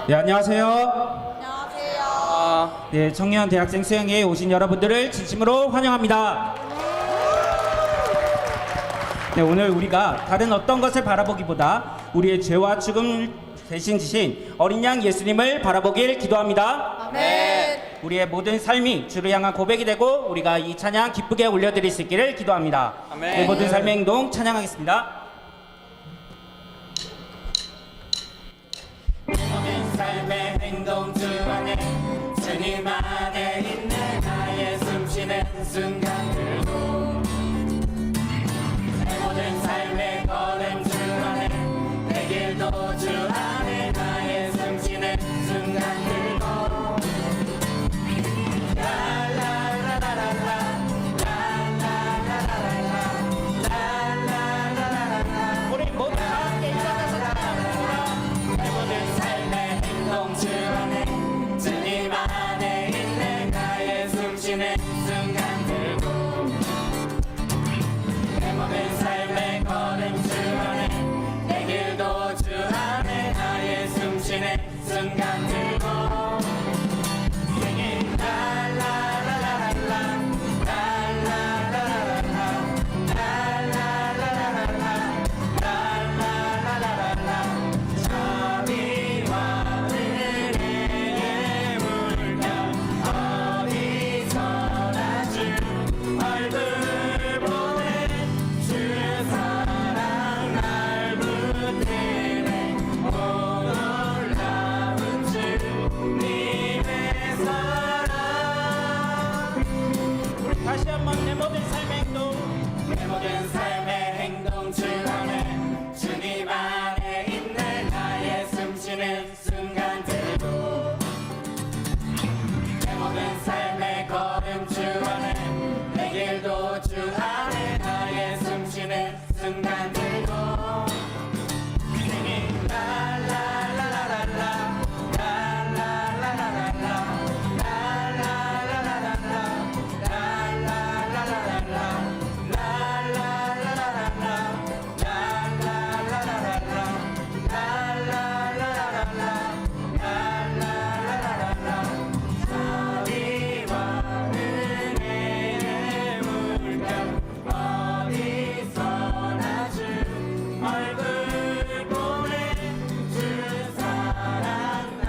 네, 안녕하세요. 안녕하세요. 네, 청년 대학생 수행회에 오신 여러분들을 진심으로 환영합니다. 네, 오늘 우리가 다른 어떤 것을 바라보기보다 우리의 죄와 죽음을 대신 지신 어린 양 예수님을 바라보길 기도합니다. 아멘. 우리의 모든 삶이 주를 향한 고백이 되고 우리가 이 찬양 기쁘게 올려드릴 수 있기를 기도합니다. 아멘. 네, 모든 삶의 행동 찬양하겠습니다. 모든 삶의 행동 주 안에 주님 안에 있는 나의 숨쉬는 순간들도 내 모든 삶의 걸음 주 안에 내 길도 주 안에 나의 숨쉬는 순간들도 우리 모두 함께 일어나서 찬양합니다. 내 모든 삶의 행동 주 안에 주님 안에 있는 나의 숨쉬는 순간들도 내 모든 삶의 걸음 주 안에 내 길도 주 안에 나의 숨쉬는 순간들도 Singing la la la la la la la la la la la 자비와 은혜의 물결 어디서나 주 얼굴 보내 주 사랑 날 붙드네 오 놀라운 주님의 사랑 우리 다시 한번 내 모든 삶의 행동 내 모든 삶의 행동 주 안에 주님 안에 있는 나의 숨쉬는 순간들도 내 모든 삶의 걸음 주 안에 내 길도 주 안에 나의 숨쉬는 순간들도 Singing la la la la la la la la la la la la 자비와 은혜의 물결 어디서나 주 얼굴 보내 주 사랑 날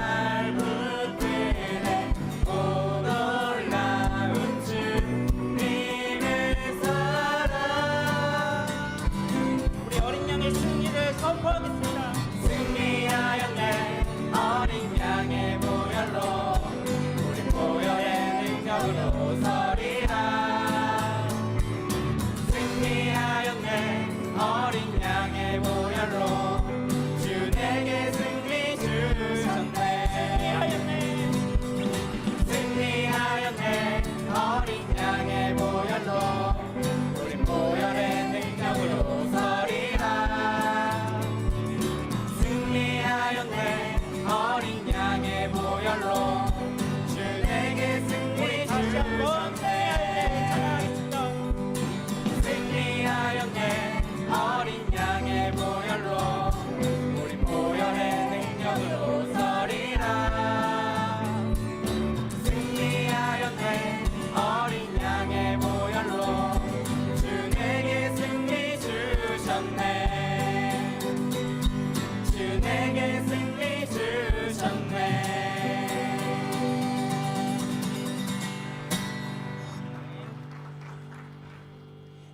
붙드네 오 놀라운 주님의 사랑 우리 어린 양의 승리를 선포하겠습니다. 승리하였네 어린 양의 보혈로 우리 보혈의 능력으로 서리라 승리하였네 어린 양의 보혈로 주 내게 승리 주셨네 승리하였네 어린 양의 보혈로 우린 보혈의 능력으로 서리라 승리하였네 어린 양의 보혈로 주 내게 승리 주셨네 승리하였네 어린 양의 보혈로 우린 보혈의 능력으로 서리라 승리하였네 어린 양의 보혈로 주 내게 승리 주셨네 주 내게 승리 주셨네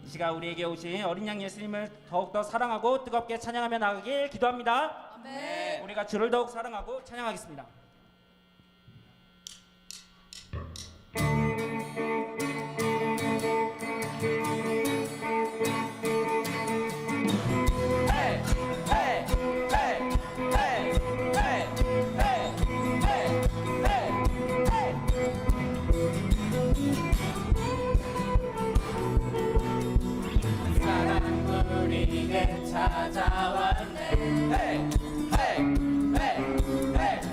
이 시간 우리에게 오신 어린 양 예수님을 더욱더 사랑하고 뜨겁게 찬양하며 나가길 기도합니다. 아멘. 우리가 주를 더욱 사랑하고 찬양하겠습니다. 사랑 우리에게 찾아왔네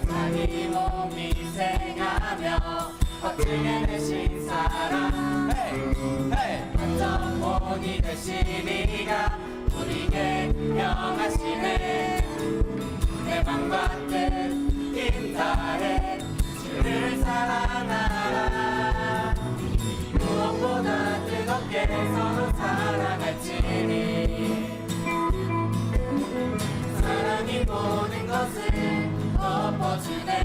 자기 몸이 생하며 어떻게 되신 사랑 완전 본이 되시니가 우리에게 명하시네 내 맘과 뜻 서로 사랑할지니 사랑이 모든 것을 덮어주네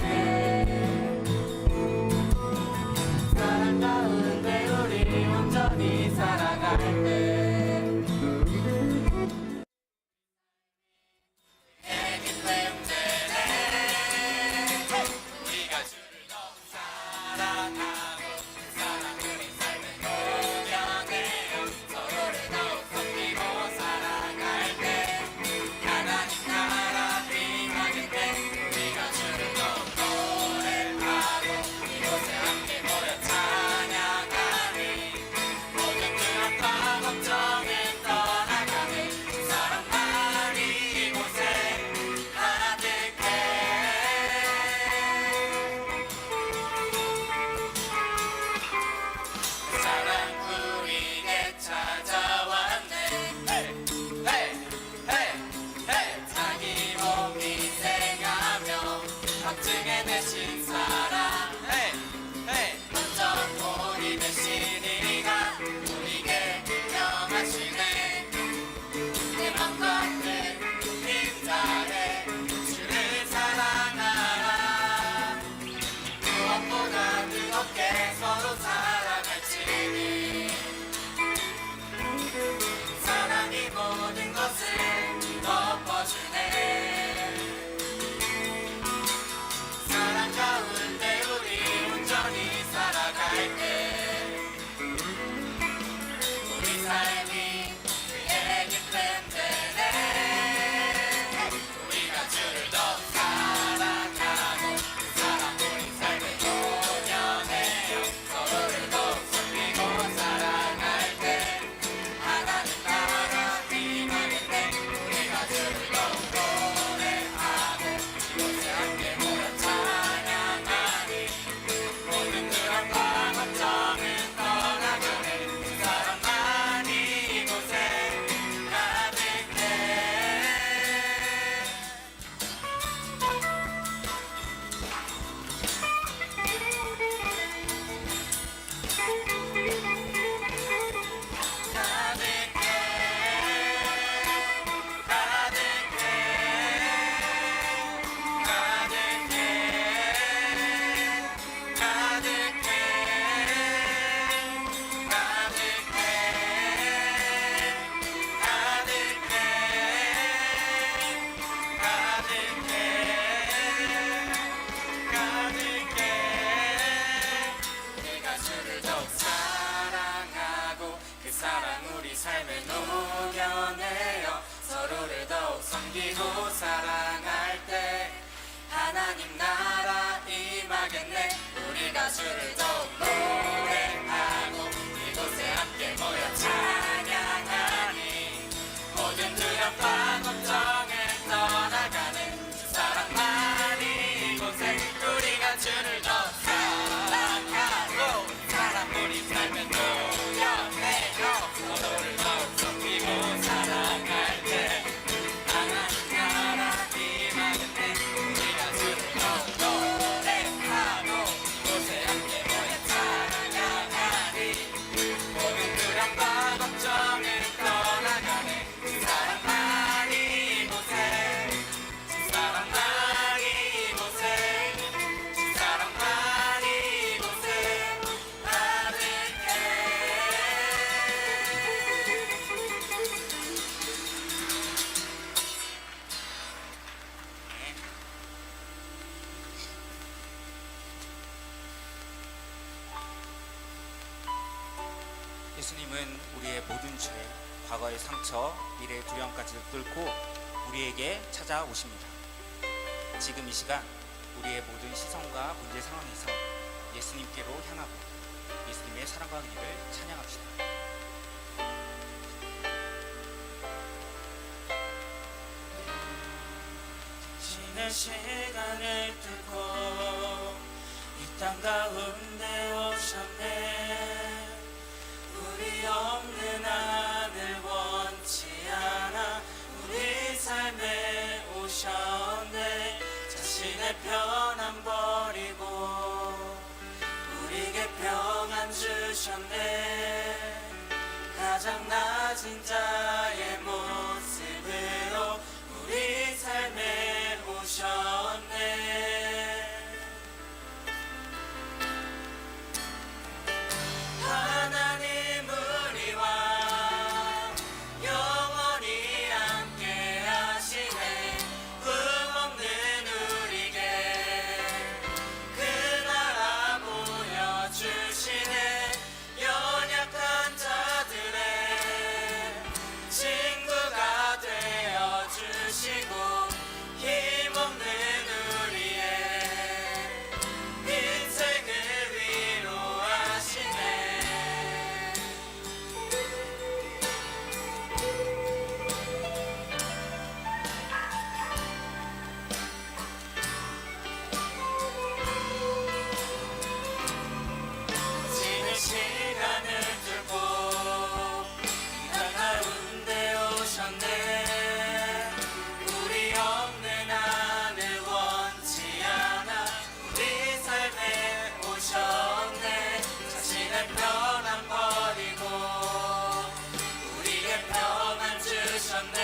사랑 가운데 우리 온전히 살아갈 때 얘기 때문에 우리가 주를 더 사랑하고 사랑 우리 삶을 녹여내요 서로를 더욱 섬기고 살아갈 때 하나님 나라 임하길 때 우리가 주를 더욱 노래하고 이곳에 함께 모여 찬양하니 모든 두렵과 걱정을 떠나가는 사랑만이 이곳에 가득해 사랑 우리에게 찾아왔네 자기 몸 희생하며 확증해 내신 사랑 완전 우리 대신이가 우리에게 명하시네 내 맘과 내 힘다해 주를 사랑하라 무엇보다 뜨겁게 서로 사랑할지니 사랑이 모든 것을 덮어주네 사랑 가운데 우리 온전히 살아갈 때 우리 삶이 그의 기쁨되네 우리가 주를 더 사랑하고 사랑 우리 삶을 녹여내요 서로를 더욱 섬기고 살아갈 때 하나님 나라 임하길 때 우리가 주를 더욱 노래하고 이곳에 함께 모여 찬양하니 모든 두려움과 걱정은 떠나가네 그 사랑만이 이곳에 가득해 우리가 주를 더욱 사랑하고 그 사랑 우리 삶에 녹여내요 서로를 더욱 섬기고 사랑할 때 하나님 나라 임하겠네 우리가 주를 더욱 노래하고 이곳에 함께 모여 찬양하니 모든 두렵과 걱정을 떠나가는 주 사랑만이 이곳에 우리가 주를 더 사랑하고 사랑 우리 삶에 녹여내요 서로를 더욱 섬기고 사랑할 때 하나님 나라 임하겠네 우리가 주를 더욱 노래하고 이곳에 함께 모여 찬양하니 모든 두렵과 걱정을 떠나가네 그 사랑만이 이곳에 주 사랑만이 이곳에 주 사랑만이 이곳에 가득해 예수님은 우리의 모든 죄, 과거의 상처, 미래의 두려움까지도 뚫고 우리에게 찾아오십니다. 지금 이 시간 우리의 모든 시선과 문제 상황에서 예수님께로 향하고 예수님의 사랑과 은혜를 찬양합시다. 신의 시간을 뚫고 이 땅 가운데 오셨네 우리 없는 하늘 원치 않아 우리 삶에 오셨네 자신의 편안 버리고 우리에게 평안 주셨네 가장 낮은 자의 모습으로 우리 삶에 오셨네. 하나님 우리와 영원히 함께 하시네. 꿈없는 우리에게 그 나라 보여주시네. 연약한 자들의 친구가 되어주시고 힘없는 우리의 인생을 위로하시네. 지는 시간을 뚫고 이 땅 가운데 오셨네. 우리 없는 하늘 원치 않아 우리 삶에 오셨네. 자신의 편안 버리고 우리의 평안 주셨네.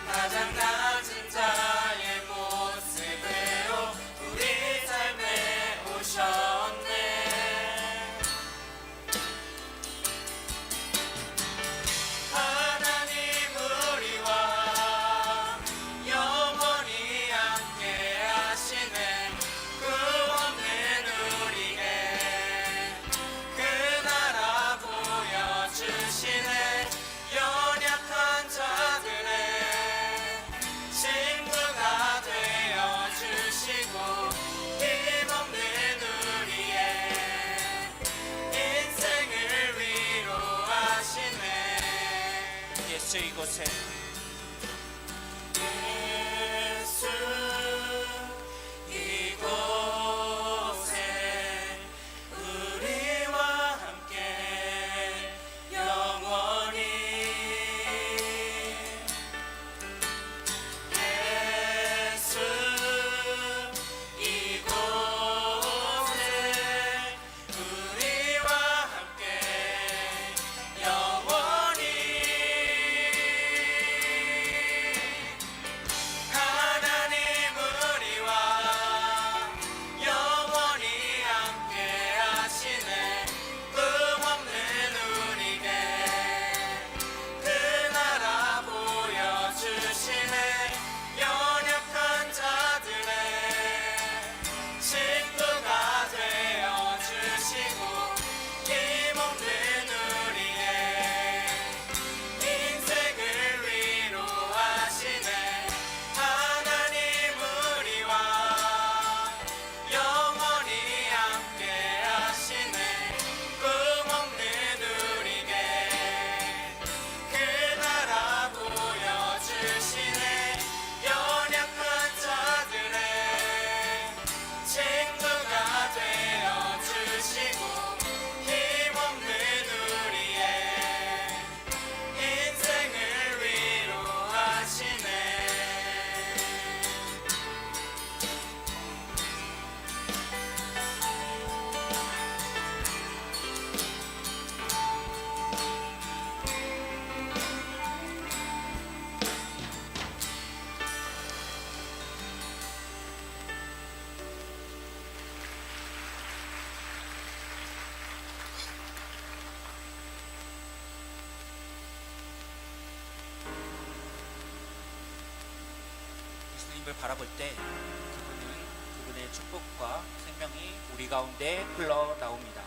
가장 낮은 자의 모습으로 우리 삶에 오셨네. 하나님 우리와 영원히 함께 하시네. 꿈없는 우리에게 그 나라 보여주시네. 연약한 자들의 친구가 되어주시고 힘없는 우리의 인생을 위로하시네. 예수 이곳에 예수 이곳에 우리와 함께 영원히. 예수 이곳에 우리와 함께 영원히. 하나님 우리와 영원히 함께 하시네. 꿈없는 우리에게 그 나라 보여주시네. 연약한 자들의 친구가 되어주시고 힘없는 우리의 인생을 위로하시네. 하나님 우리와 영원히 함께 하시네. 꿈없는 우리에게 그 나라 보여주시네. 연약한 자들의 친구가 되어주시고 힘없는 우리의 인생을 위로하시네. 예수님을 바라볼 때 그분의 축복과 생명이 우리 가운데 흘러나옵니다.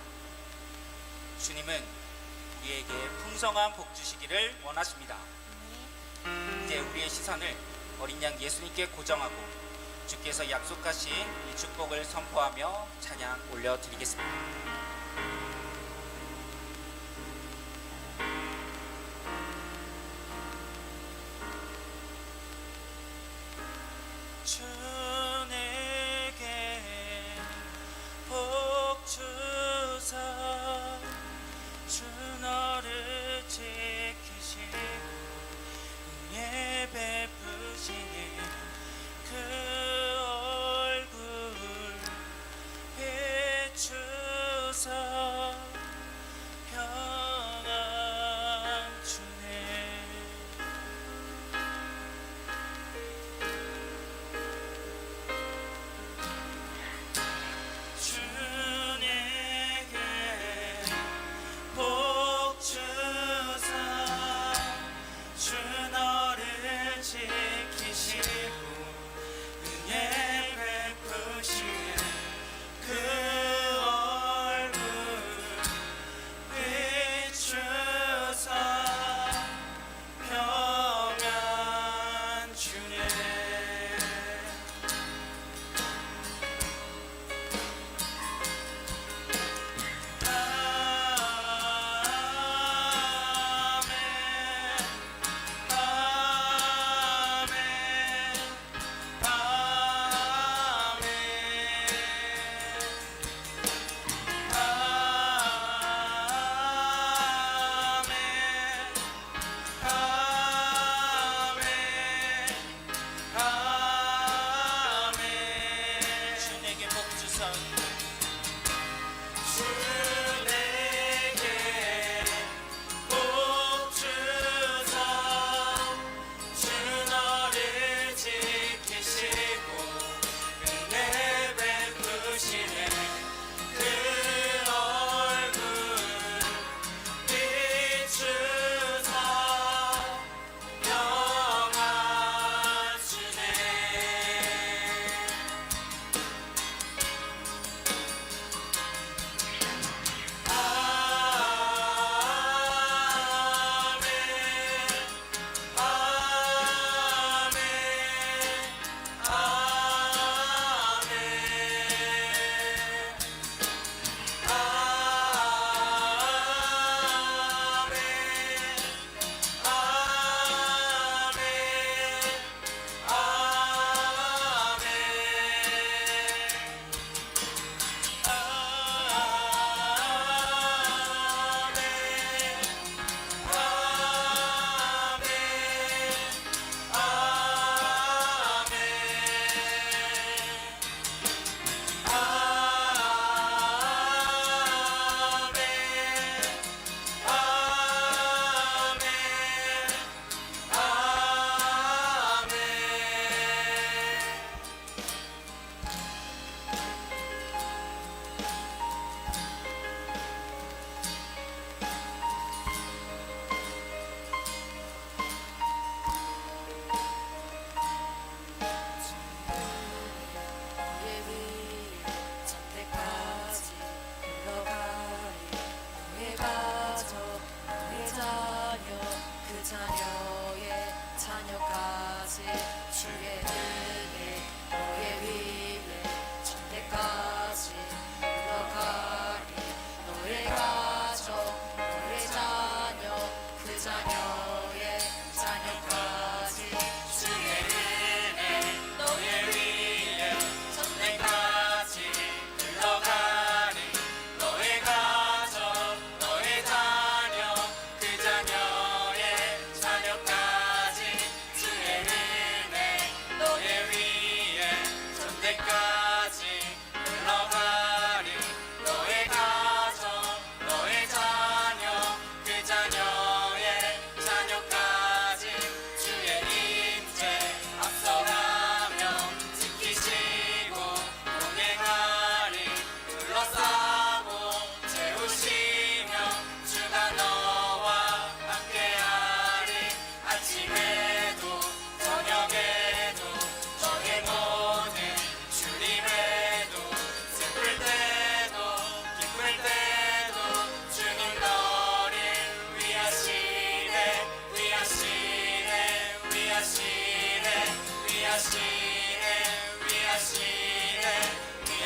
주님은 우리에게 풍성한 복 주시기를 원하십니다. 이제 우리의 시선을 어린 양 예수님께 고정하고 주께서 약속하신 이 축복을 선포하며 찬양 올려드리겠습니다. 주 내게 복 주사 주 너를 지키시고 은혜 베푸시니 그 얼굴 비추사 평안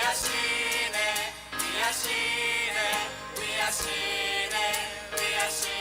위하시네 위하시네 위하시네 위하시네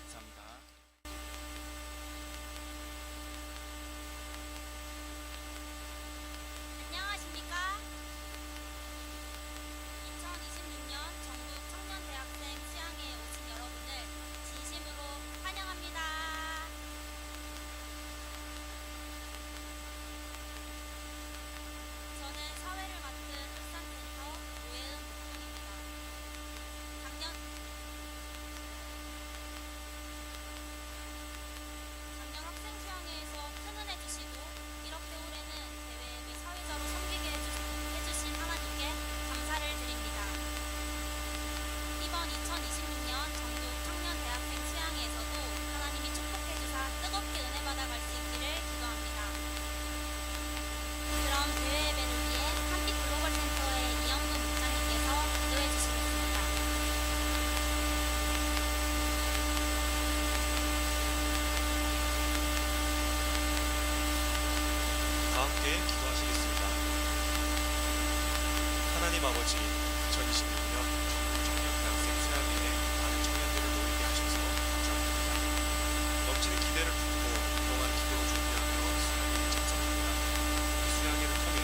감사합니다. 안녕하십니까? 2026년 전국 청년대학생 수양회에 오신 여러분을 진심으로 환영합니다. 저는 사회를 맡은 울산센터 노예은 목동입니다. 작년 학생 수양회에서 큰 은혜 주시고 이렇게 올해는 대회에 사회자로 섬기게 해주신 하나님께 감사를 드립니다. 이번 2026년 전국 청년대학생 수양회에서도 하나님이 축복해주사 뜨겁게 은혜 받아갈 수 있기를 기도합니다. 그럼 대회 예배를 위해 한빛 글로벌 센터의 이영문 목사님께서 기도해 주시겠습니다. 다 함께 기도하시겠습니다. 하나님 아버지, 2026년 청년대학생 수양회에 많은 청년들을 모이게 하셔서 감사드립니다. 넘치는 기대를 품고 그동안 기도로 준비하며 수양회에 참석합니다. 이 수양회를 통해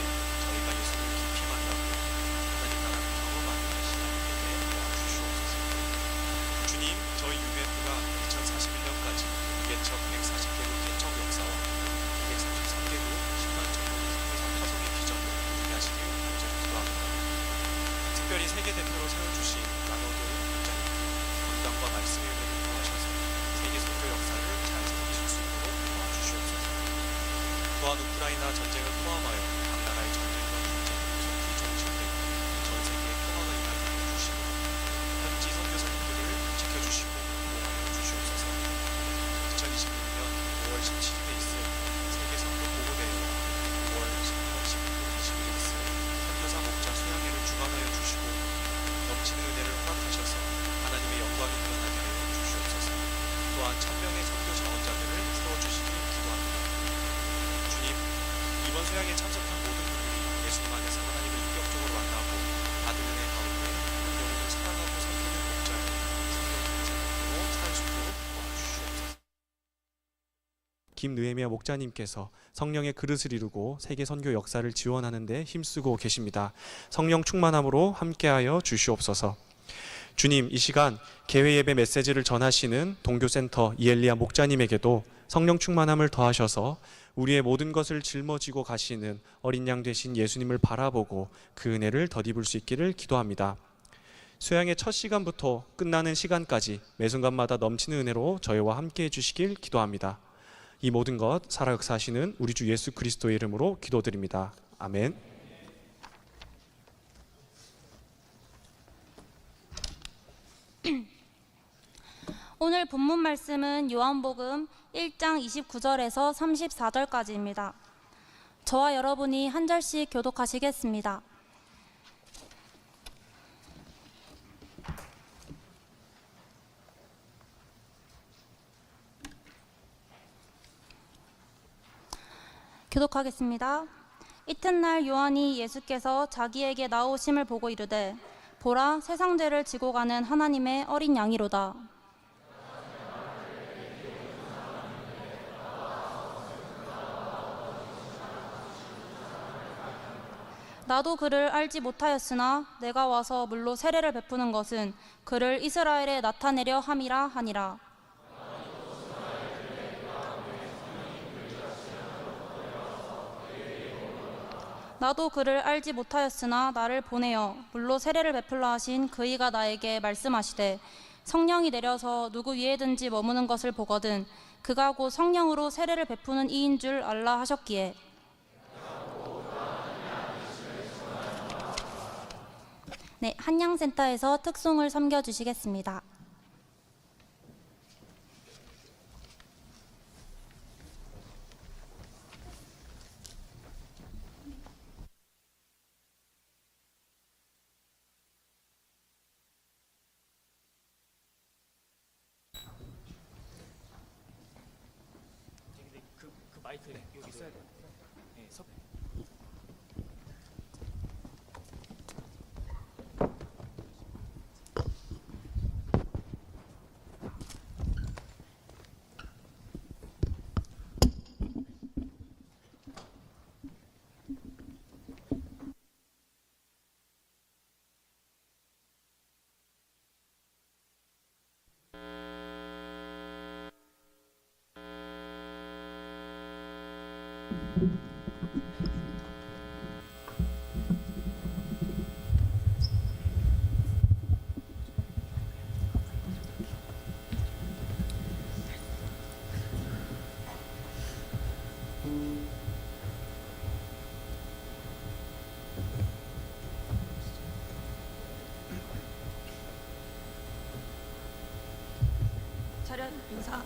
저희가 예수를 깊이 만나고 하나님 나라를 경험하는 신앙에게 도와주시옵소서. 주님, 저희 UMF가 2041년까지 개척 140개국 개척 역사와 233개국 10만 전도의 선교사 파송의 기적을 이루게 하시길 간절히 기도합니다. 특별히 세계 대표로 세워주신 라노드 목자님, 건강과 말씀의 은혜를 더하셔서 세계 선교 역사를 잘 섬기실 수 있도록 도와주시옵소서. 또한 우크라이나 전쟁을 포함하여 각 나라의 전쟁과 분쟁이 속히 종식되고 전 세계에 평화가 임하게 해주시고 현지 선교사님들을 지켜주시고 보호하여 주시옵소서. 2026년 5월 17일에 있을 세계 선교 보고대회와 5월 18, 19, 20일에 있을 선교사 목자 수양회를 주관하여 주시고 넘치는 은혜를 허락하셔서 하나님의 영광이 드러나게 하여 주시옵소서. 또한 1000명의 선교 자원자들을 세워주시길 기도합니다. 주님, 이번 수양에 참석한 모든 분들이 예수님 안에서 하나님을 인격적으로 만나고 받은 은혜 가운데 한 영혼을 사랑하고 섬기는 목자의 성경의 삶으로 살 수 있도록 도와주시옵소서. 김느헤미야 목자님께서 성령의 그릇을 이루고 세계 선교 역사를 지원하는 데 힘쓰고 계십니다. 성령 충만함으로 함께하여 주시옵소서. 주님, 이 시간 개회 예배 메시지를 전하시는 동교센터 이엘리야 목자님에게도 성령 충만함을 더하셔서 우리의 모든 것을 짊어지고 가시는 어린 양 되신 예수님을 바라보고 그 은혜를 덧입을 수 있기를 기도합니다. 수양의 첫 시간부터 끝나는 시간까지 매 순간마다 넘치는 은혜로 저희와 함께 해주시길 기도합니다. 이 모든 것 살아 역사하시는 우리 주 예수 그리스도의 이름으로 기도드립니다. 아멘. 오늘 본문 말씀은 요한복음 1장 29절에서 34절까지입니다. 저와 여러분이 한 절씩 교독하시겠습니다. 교독하겠습니다. 이튿날 요한이 예수께서 자기에게 나오심을 보고 이르되 보라 세상 죄를 지고 가는 하나님의 어린 양이로다. 나도 그를 알지 못하였으나 내가 와서 물로 세례를 베푸는 것은 그를 이스라엘에 나타내려 함이라 하니라. 나도 그를 알지 못하였으나 나를 보내어 물로 세례를 베풀라 하신 그이가 나에게 말씀하시되 성령이 내려서 누구 위에든지 머무는 것을 보거든 그가 곧 성령으로 세례를 베푸는 이인 줄 알라 하셨기에. 네, 한양센터에서 특송을 섬겨주시겠습니다. 그 마이크 여기 있어야 돼요. 네, 차렷 인사.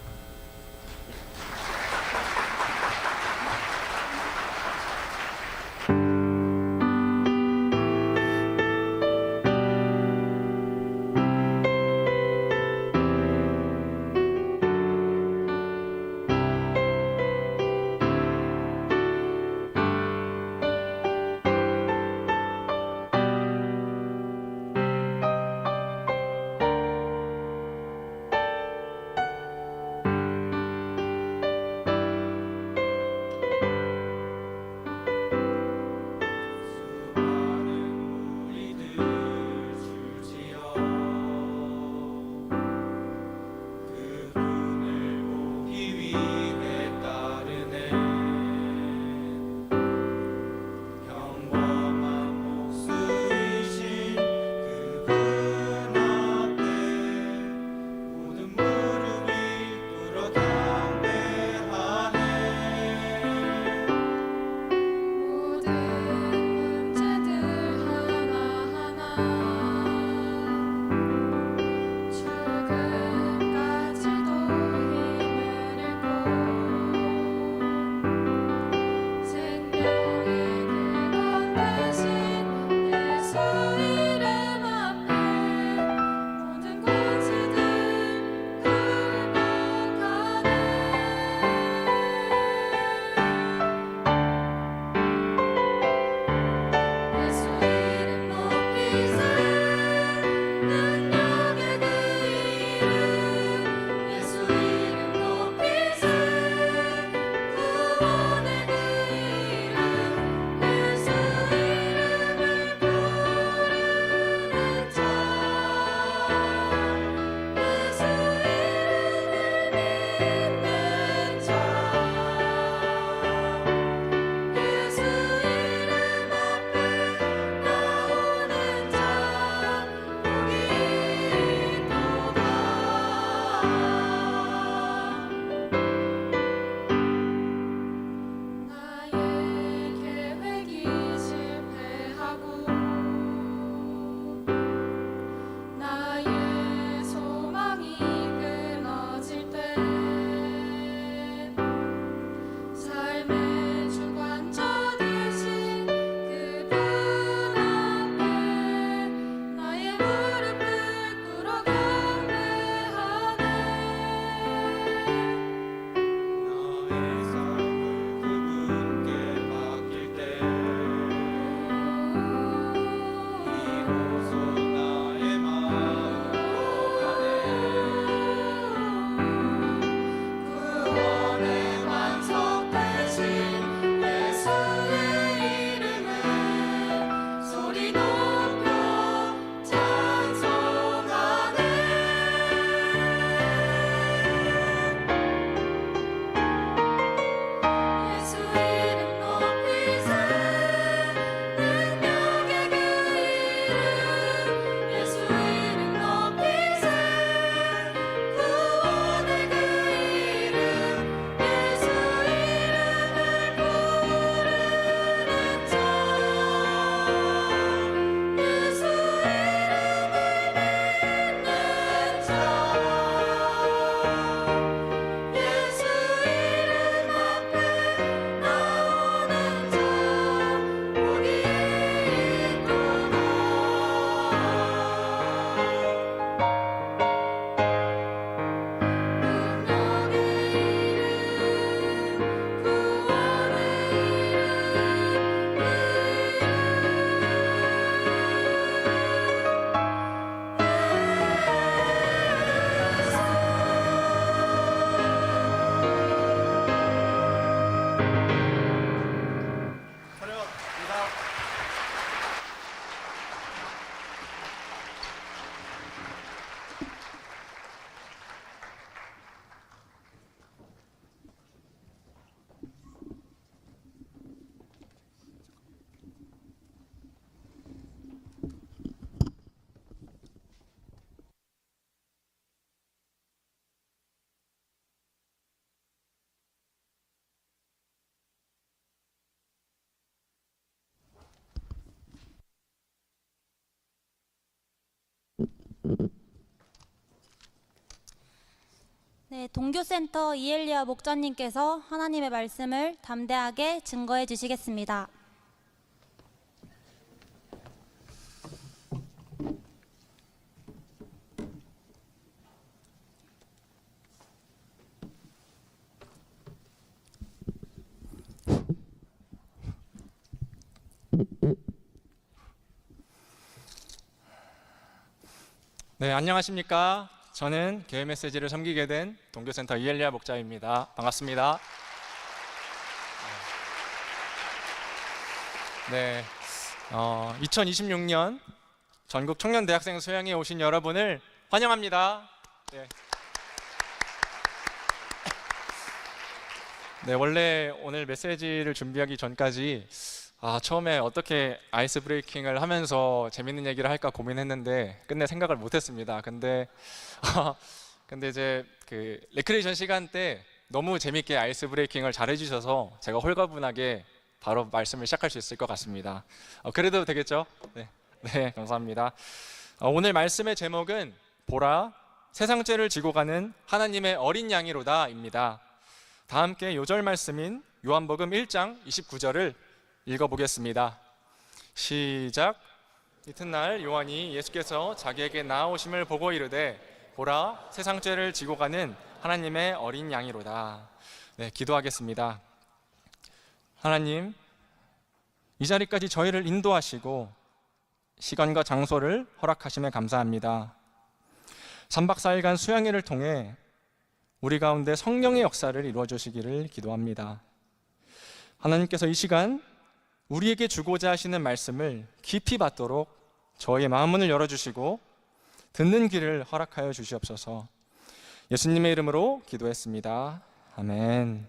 네, 동교센터 이엘리아 목자님께서 하나님의 말씀을 담대하게 증거해 주시겠습니다. 네, 안녕하십니까. 저는 교회 메시지를 섬기게 된 동교센터 이엘리아 목자입니다. 반갑습니다. 네, 2026년 전국 청년 대학생 수양에 오신 여러분을 환영합니다. 네, 원래 오늘 메시지를 준비하기 전까지 처음에 어떻게 아이스 브레이킹을 하면서 재밌는 얘기를 할까 고민했는데 끝내 생각을 못했습니다. 근데 이제 그 레크레이션 시간 때 너무 재밌게 아이스 브레이킹을 잘 해주셔서 제가 홀가분하게 바로 말씀을 시작할 수 있을 것 같습니다. 그래도 되겠죠? 네, 감사합니다. 오늘 말씀의 제목은 보라, 세상 죄를 지고 가는 하나님의 어린 양이로다입니다. 다 함께 요절 말씀인 요한복음 1장 29절을 읽어보겠습니다. 시작. 이튿날 요한이 예수께서 자기에게 나아오심을 보고 이르되 보라, 세상 죄를 지고 가는 하나님의 어린 양이로다. 네, 기도하겠습니다. 하나님, 이 자리까지 저희를 인도하시고 시간과 장소를 허락하심에 감사합니다. 3박 4일간 수양회를 통해 우리 가운데 성령의 역사를 이루어 주시기를 기도합니다. 하나님께서 이 시간 우리에게 주고자 하시는 말씀을 깊이 받도록 저의 마음문을 열어주시고 듣는 길을 허락하여 주시옵소서. 예수님의 이름으로 기도했습니다. 아멘.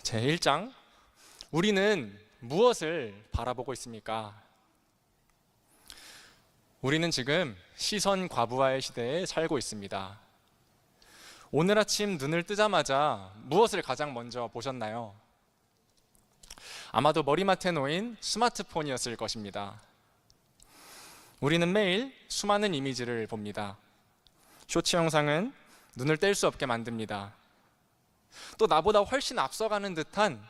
제1장, 우리는 무엇을 바라보고 있습니까? 우리는 지금 시선 과부하의 시대에 살고 있습니다. 오늘 아침 눈을 뜨자마자 무엇을 가장 먼저 보셨나요? 아마도 머리맡에 놓인 스마트폰이었을 것입니다. 우리는 매일 수많은 이미지를 봅니다. 쇼츠 영상은 눈을 뗄 수 없게 만듭니다. 또 나보다 훨씬 앞서가는 듯한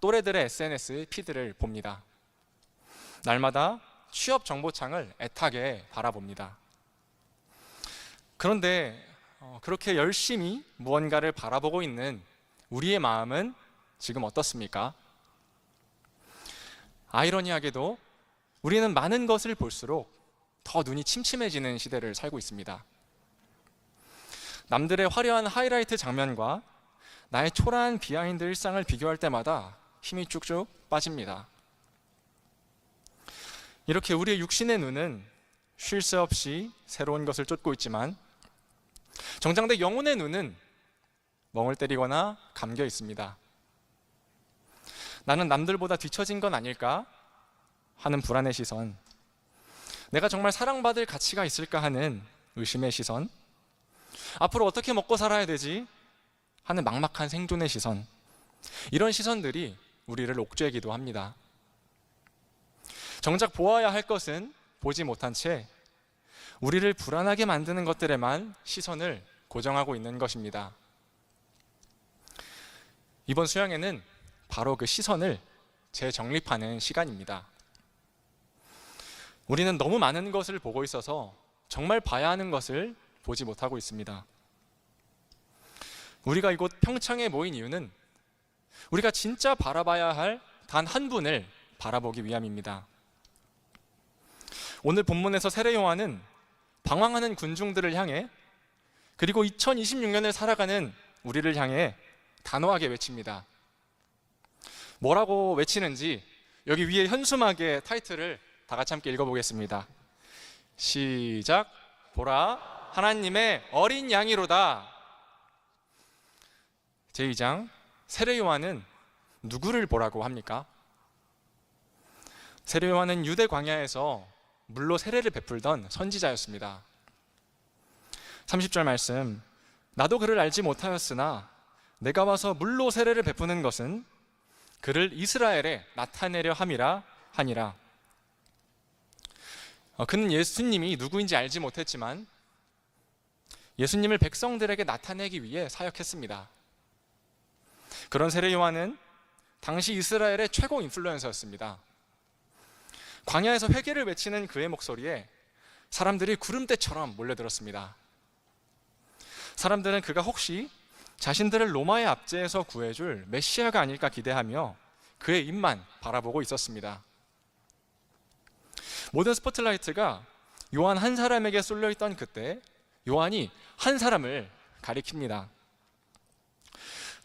또래들의 SNS 피드를 봅니다. 날마다 취업 정보창을 애타게 바라봅니다. 그런데 그렇게 열심히 무언가를 바라보고 있는 우리의 마음은 지금 어떻습니까? 아이러니하게도 우리는 많은 것을 볼수록 더 눈이 침침해지는 시대를 살고 있습니다. 남들의 화려한 하이라이트 장면과 나의 초라한 비하인드 일상을 비교할 때마다 힘이 쭉쭉 빠집니다. 이렇게 우리의 육신의 눈은 쉴 새 없이 새로운 것을 쫓고 있지만 정작 내 영혼의 눈은 멍을 때리거나 감겨 있습니다. 나는 남들보다 뒤처진 건 아닐까 하는 불안의 시선, 내가 정말 사랑받을 가치가 있을까 하는 의심의 시선, 앞으로 어떻게 먹고 살아야 되지 하는 막막한 생존의 시선, 이런 시선들이 우리를 옥죄기도 합니다. 정작 보아야 할 것은 보지 못한 채 우리를 불안하게 만드는 것들에만 시선을 고정하고 있는 것입니다. 이번 수양회는 바로 그 시선을 재정립하는 시간입니다. 우리는 너무 많은 것을 보고 있어서 정말 봐야 하는 것을 보지 못하고 있습니다. 우리가 이곳 평창에 모인 이유는 우리가 진짜 바라봐야 할 단 한 분을 바라보기 위함입니다. 오늘 본문에서 세례 요한은 방황하는 군중들을 향해, 그리고 2026년을 살아가는 우리를 향해 단호하게 외칩니다. 뭐라고 외치는지 여기 위에 현수막의 타이틀을 다 같이 함께 읽어보겠습니다. 시작. 보라, 하나님의 어린 양이로다. 제2장, 세례 요한은 누구를 보라고 합니까? 세례 요한은 유대 광야에서 물로 세례를 베풀던 선지자였습니다. 30절 말씀, 나도 그를 알지 못하였으나 내가 와서 물로 세례를 베푸는 것은 그를 이스라엘에 나타내려 함이라 하니라. 그는 예수님이 누구인지 알지 못했지만 예수님을 백성들에게 나타내기 위해 사역했습니다. 그런 세례 요한은 당시 이스라엘의 최고 인플루언서였습니다. 광야에서 회개를 외치는 그의 목소리에 사람들이 구름대처럼 몰려들었습니다. 사람들은 그가 혹시 자신들을 로마의 압제에서 구해줄 메시아가 아닐까 기대하며 그의 입만 바라보고 있었습니다. 모든 스포트라이트가 요한 한 사람에게 쏠려있던 그때 요한이 한 사람을 가리킵니다.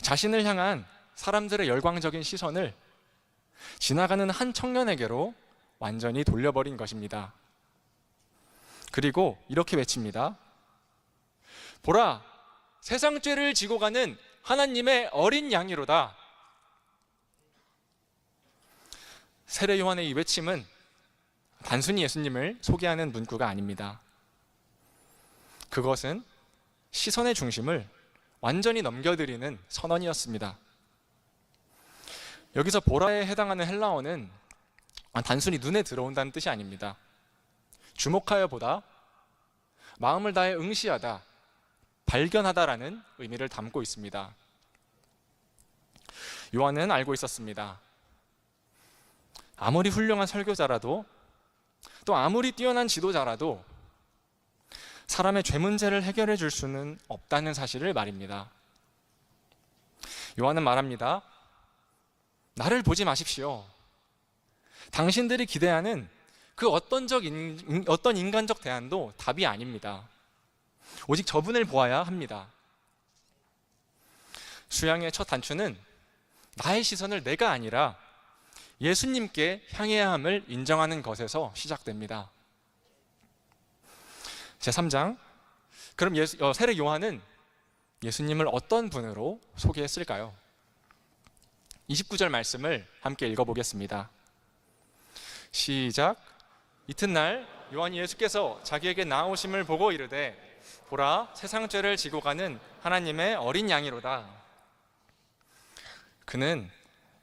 자신을 향한 사람들의 열광적인 시선을 지나가는 한 청년에게로 완전히 돌려버린 것입니다. 그리고 이렇게 외칩니다. 보라, 세상 죄를 지고 가는 하나님의 어린 양이로다. 세례 요한의 이 외침은 단순히 예수님을 소개하는 문구가 아닙니다. 그것은 시선의 중심을 완전히 넘겨드리는 선언이었습니다. 여기서 보라에 해당하는 헬라어는 단순히 눈에 들어온다는 뜻이 아닙니다. 주목하여 보다, 마음을 다해 응시하다, 발견하다라는 의미를 담고 있습니다. 요한은 알고 있었습니다. 아무리 훌륭한 설교자라도 또 아무리 뛰어난 지도자라도 사람의 죄 문제를 해결해 줄 수는 없다는 사실을 말입니다. 요한은 말합니다. 나를 보지 마십시오. 당신들이 기대하는 그 어떤 인간적 대안도 답이 아닙니다. 오직 저분을 보아야 합니다. 수양의 첫 단추는 나의 시선을 내가 아니라 예수님께 향해야 함을 인정하는 것에서 시작됩니다. 제3장, 그럼 세례 요한은 예수님을 어떤 분으로 소개했을까요? 29절 말씀을 함께 읽어보겠습니다. 시작. 이튿날 요한이 예수께서 자기에게 나오심을 보고 이르되 보라, 세상 죄를 지고 가는 하나님의 어린 양이로다. 그는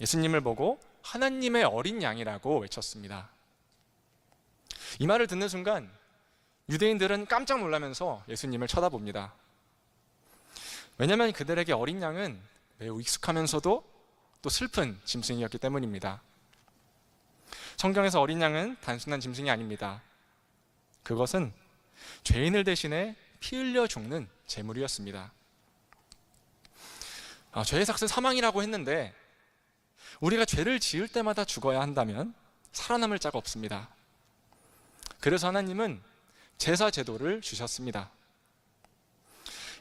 예수님을 보고 하나님의 어린 양이라고 외쳤습니다. 이 말을 듣는 순간 유대인들은 깜짝 놀라면서 예수님을 쳐다봅니다. 왜냐하면 그들에게 어린 양은 매우 익숙하면서도 또 슬픈 짐승이었기 때문입니다. 성경에서 어린 양은 단순한 짐승이 아닙니다. 그것은 죄인을 대신해 피 흘려 죽는 제물이었습니다. 죄의 삭은 사망이라고 했는데 우리가 죄를 지을 때마다 죽어야 한다면 살아남을 자가 없습니다. 그래서 하나님은 제사 제도를 주셨습니다.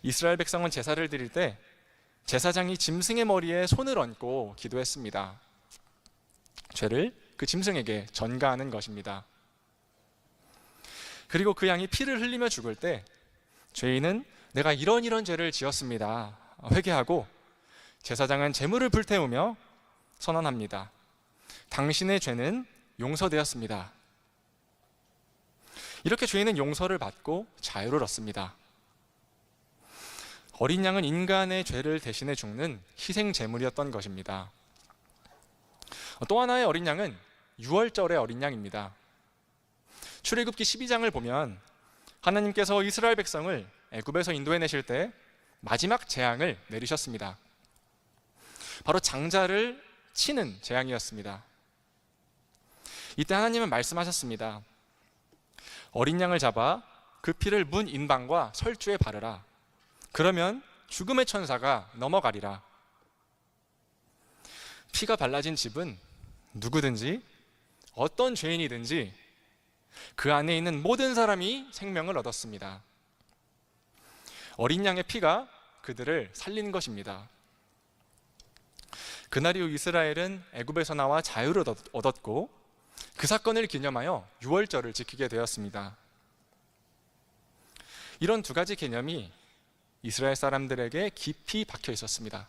이스라엘 백성은 제사를 드릴 때 제사장이 짐승의 머리에 손을 얹고 기도했습니다. 죄를 그 짐승에게 전가하는 것입니다. 그리고 그 양이 피를 흘리며 죽을 때 죄인은 내가 이런 죄를 지었습니다, 회개하고 제사장은 제물을 불태우며 선언합니다. 당신의 죄는 용서되었습니다. 이렇게 죄인은 용서를 받고 자유를 얻습니다. 어린 양은 인간의 죄를 대신해 죽는 희생 제물이었던 것입니다. 또 하나의 어린 양은 유월절의 어린 양입니다. 출애굽기 12장을 보면 하나님께서 이스라엘 백성을 애굽에서 인도해내실 때 마지막 재앙을 내리셨습니다. 바로 장자를 치는 재앙이었습니다. 이때 하나님은 말씀하셨습니다. 어린 양을 잡아 그 피를 문 인방과 설주에 바르라. 그러면 죽음의 천사가 넘어가리라. 피가 발라진 집은 누구든지 어떤 죄인이든지 그 안에 있는 모든 사람이 생명을 얻었습니다. 어린 양의 피가 그들을 살린 것입니다. 그날 이후 이스라엘은 애굽에서 나와 자유를 얻었고 그 사건을 기념하여 유월절을 지키게 되었습니다. 이런 두 가지 개념이 이스라엘 사람들에게 깊이 박혀 있었습니다.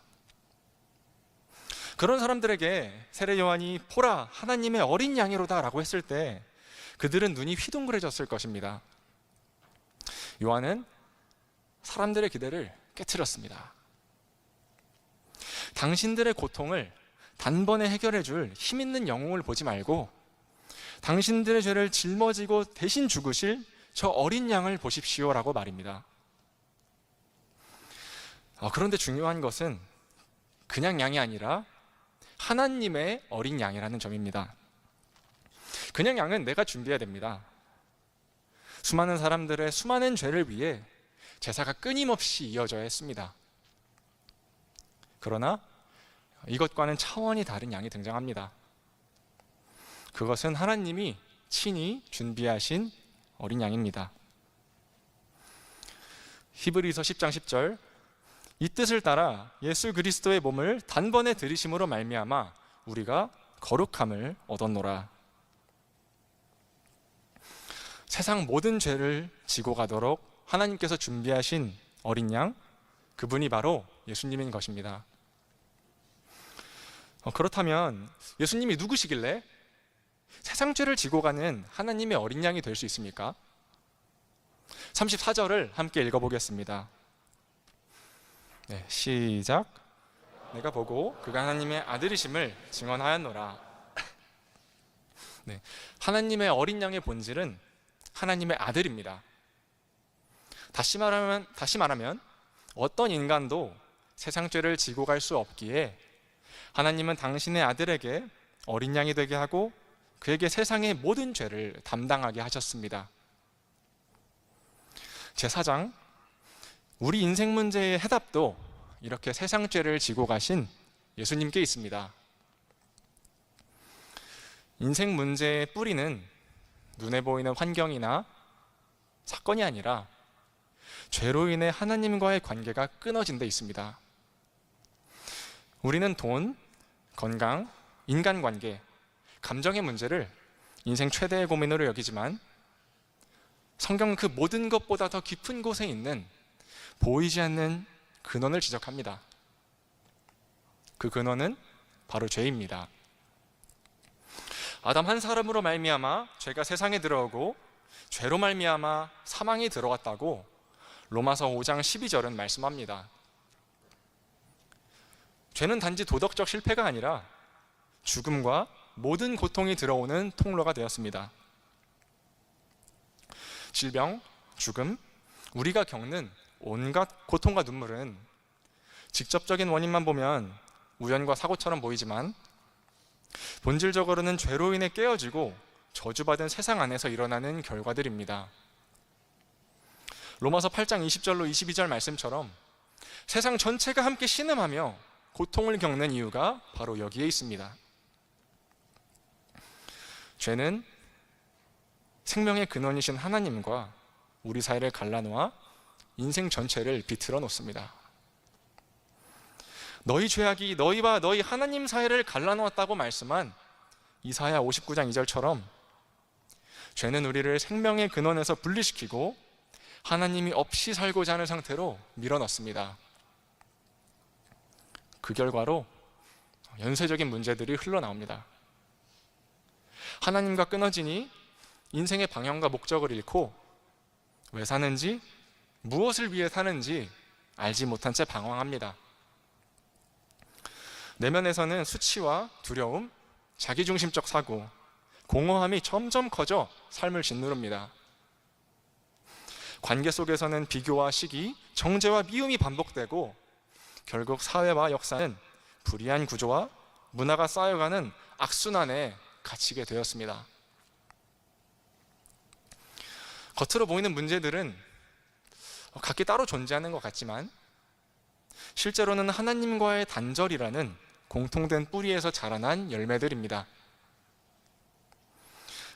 그런 사람들에게 세례 요한이 보라, 하나님의 어린 양이로다 라고 했을 때 그들은 눈이 휘둥그레졌을 것입니다. 요한은 사람들의 기대를 깨트렸습니다. 당신들의 고통을 단번에 해결해 줄 힘있는 영웅을 보지 말고 당신들의 죄를 짊어지고 대신 죽으실 저 어린 양을 보십시오라고 말입니다. 그런데 중요한 것은 그냥 양이 아니라 하나님의 어린 양이라는 점입니다. 그냥 양은 내가 준비해야 됩니다. 수많은 사람들의 수많은 죄를 위해 제사가 끊임없이 이어져야 했습니다. 그러나 이것과는 차원이 다른 양이 등장합니다. 그것은 하나님이 친히 준비하신 어린 양입니다. 히브리서 10장 10절, 이 뜻을 따라 예수 그리스도의 몸을 단번에 들이심으로 말미암아 우리가 거룩함을 얻었노라. 세상 모든 죄를 지고 가도록 하나님께서 준비하신 어린 양, 그분이 바로 예수님인 것입니다. 그렇다면 예수님이 누구시길래 세상 죄를 지고 가는 하나님의 어린 양이 될 수 있습니까? 34절을 함께 읽어보겠습니다. 네, 시작. 내가 보고 그가 하나님의 아들이심을 증언하였노라. 네, 하나님의 어린 양의 본질은 하나님의 아들입니다. 다시 말하면 어떤 인간도 세상 죄를 지고 갈 수 없기에 하나님은 당신의 아들에게 어린 양이 되게 하고 그에게 세상의 모든 죄를 담당하게 하셨습니다. 제4장, 우리 인생 문제의 해답도 이렇게 세상 죄를 지고 가신 예수님께 있습니다. 인생 문제의 뿌리는 눈에 보이는 환경이나 사건이 아니라 죄로 인해 하나님과의 관계가 끊어진 데 있습니다. 우리는 돈, 건강, 인간관계, 감정의 문제를 인생 최대의 고민으로 여기지만 성경은 그 모든 것보다 더 깊은 곳에 있는 보이지 않는 근원을 지적합니다. 그 근원은 바로 죄입니다. 아담 한 사람으로 말미암아 죄가 세상에 들어오고 죄로 말미암아 사망이 들어왔다고 로마서 5장 12절은 말씀합니다. 죄는 단지 도덕적 실패가 아니라 죽음과 모든 고통이 들어오는 통로가 되었습니다. 질병, 죽음, 우리가 겪는 온갖 고통과 눈물은 직접적인 원인만 보면 우연과 사고처럼 보이지만 본질적으로는 죄로 인해 깨어지고 저주받은 세상 안에서 일어나는 결과들입니다. 로마서 8장 20절로 22절 말씀처럼 세상 전체가 함께 신음하며 고통을 겪는 이유가 바로 여기에 있습니다. 죄는 생명의 근원이신 하나님과 우리 사이를 갈라놓아 인생 전체를 비틀어 놓습니다. 너희 죄악이 너희와 너희 하나님 사이를 갈라놓았다고 말씀한 이사야 59장 2절처럼 죄는 우리를 생명의 근원에서 분리시키고 하나님이 없이 살고자 하는 상태로 밀어넣습니다. 그 결과로 연쇄적인 문제들이 흘러나옵니다. 하나님과 끊어지니 인생의 방향과 목적을 잃고 왜 사는지, 무엇을 위해 사는지 알지 못한 채 방황합니다. 내면에서는 수치와 두려움, 자기중심적 사고, 공허함이 점점 커져 삶을 짓누릅니다. 관계 속에서는 비교와 시기, 정죄와 미움이 반복되고 결국 사회와 역사는 불이한 구조와 문화가 쌓여가는 악순환에 갇히게 되었습니다. 겉으로 보이는 문제들은 각기 따로 존재하는 것 같지만 실제로는 하나님과의 단절이라는 공통된 뿌리에서 자라난 열매들입니다.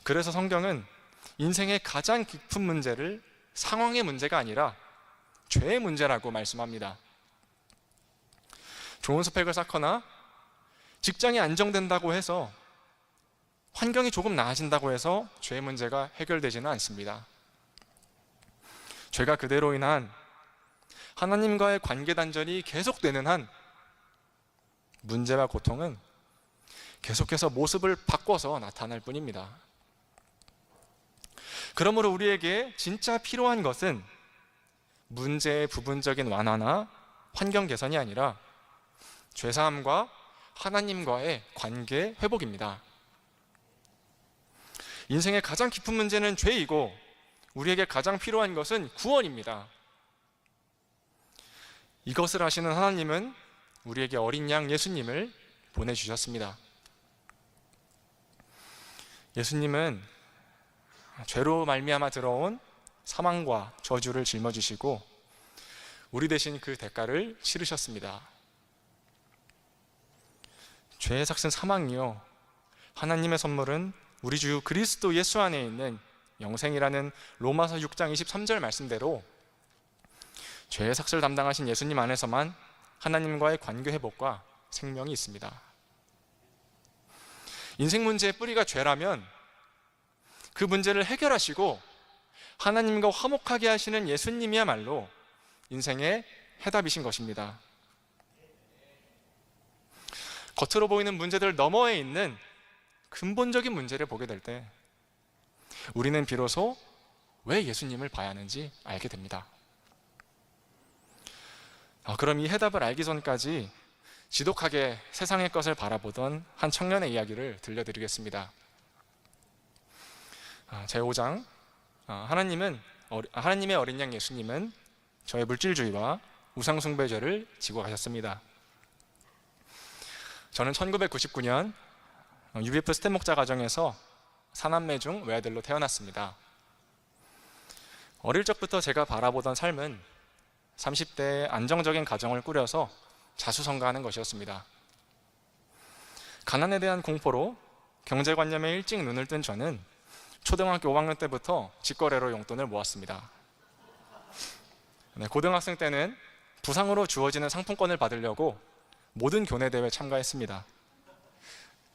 그래서 성경은 인생의 가장 깊은 문제를 상황의 문제가 아니라 죄의 문제라고 말씀합니다. 좋은 스펙을 쌓거나 직장이 안정된다고 해서 환경이 조금 나아진다고 해서 죄의 문제가 해결되지는 않습니다. 죄가 그대로 인한 하나님과의 관계 단절이 계속되는 한 문제와 고통은 계속해서 모습을 바꿔서 나타날 뿐입니다. 그러므로 우리에게 진짜 필요한 것은 문제의 부분적인 완화나 환경 개선이 아니라 죄사함과 하나님과의 관계 회복입니다. 인생의 가장 깊은 문제는 죄이고 우리에게 가장 필요한 것은 구원입니다. 이것을 아시는 하나님은 우리에게 어린 양 예수님을 보내주셨습니다. 예수님은 죄로 말미암아 들어온 사망과 저주를 짊어지시고 우리 대신 그 대가를 치르셨습니다. 죄의 삭슨 사망이요, 하나님의 선물은 우리 주 그리스도 예수 안에 있는 영생이라는 로마서 6장 23절 말씀대로 죄의 삭슬 담당하신 예수님 안에서만 하나님과의 관계 회복과 생명이 있습니다. 인생 문제의 뿌리가 죄라면 그 문제를 해결하시고 하나님과 화목하게 하시는 예수님이야말로 인생의 해답이신 것입니다. 겉으로 보이는 문제들 너머에 있는 근본적인 문제를 보게 될 때 우리는 비로소 왜 예수님을 봐야 하는지 알게 됩니다. 그럼 이 해답을 알기 전까지 지독하게 세상의 것을 바라보던 한 청년의 이야기를 들려드리겠습니다. 제5장, 하나님의 어린 양 예수님은 저의 물질주의와 우상숭배죄를 지고 가셨습니다. 저는 1999년 UBF 스텝 목자 가정에서 사남매 중 외아들로 태어났습니다. 어릴 적부터 제가 바라보던 삶은 30대에 안정적인 가정을 꾸려서 자수성가하는 것이었습니다. 가난에 대한 공포로 경제관념에 일찍 눈을 뜬 저는 초등학교 5학년 때부터 직거래로 용돈을 모았습니다. 고등학생 때는 부상으로 주어지는 상품권을 받으려고 모든 교내대회에 참가했습니다.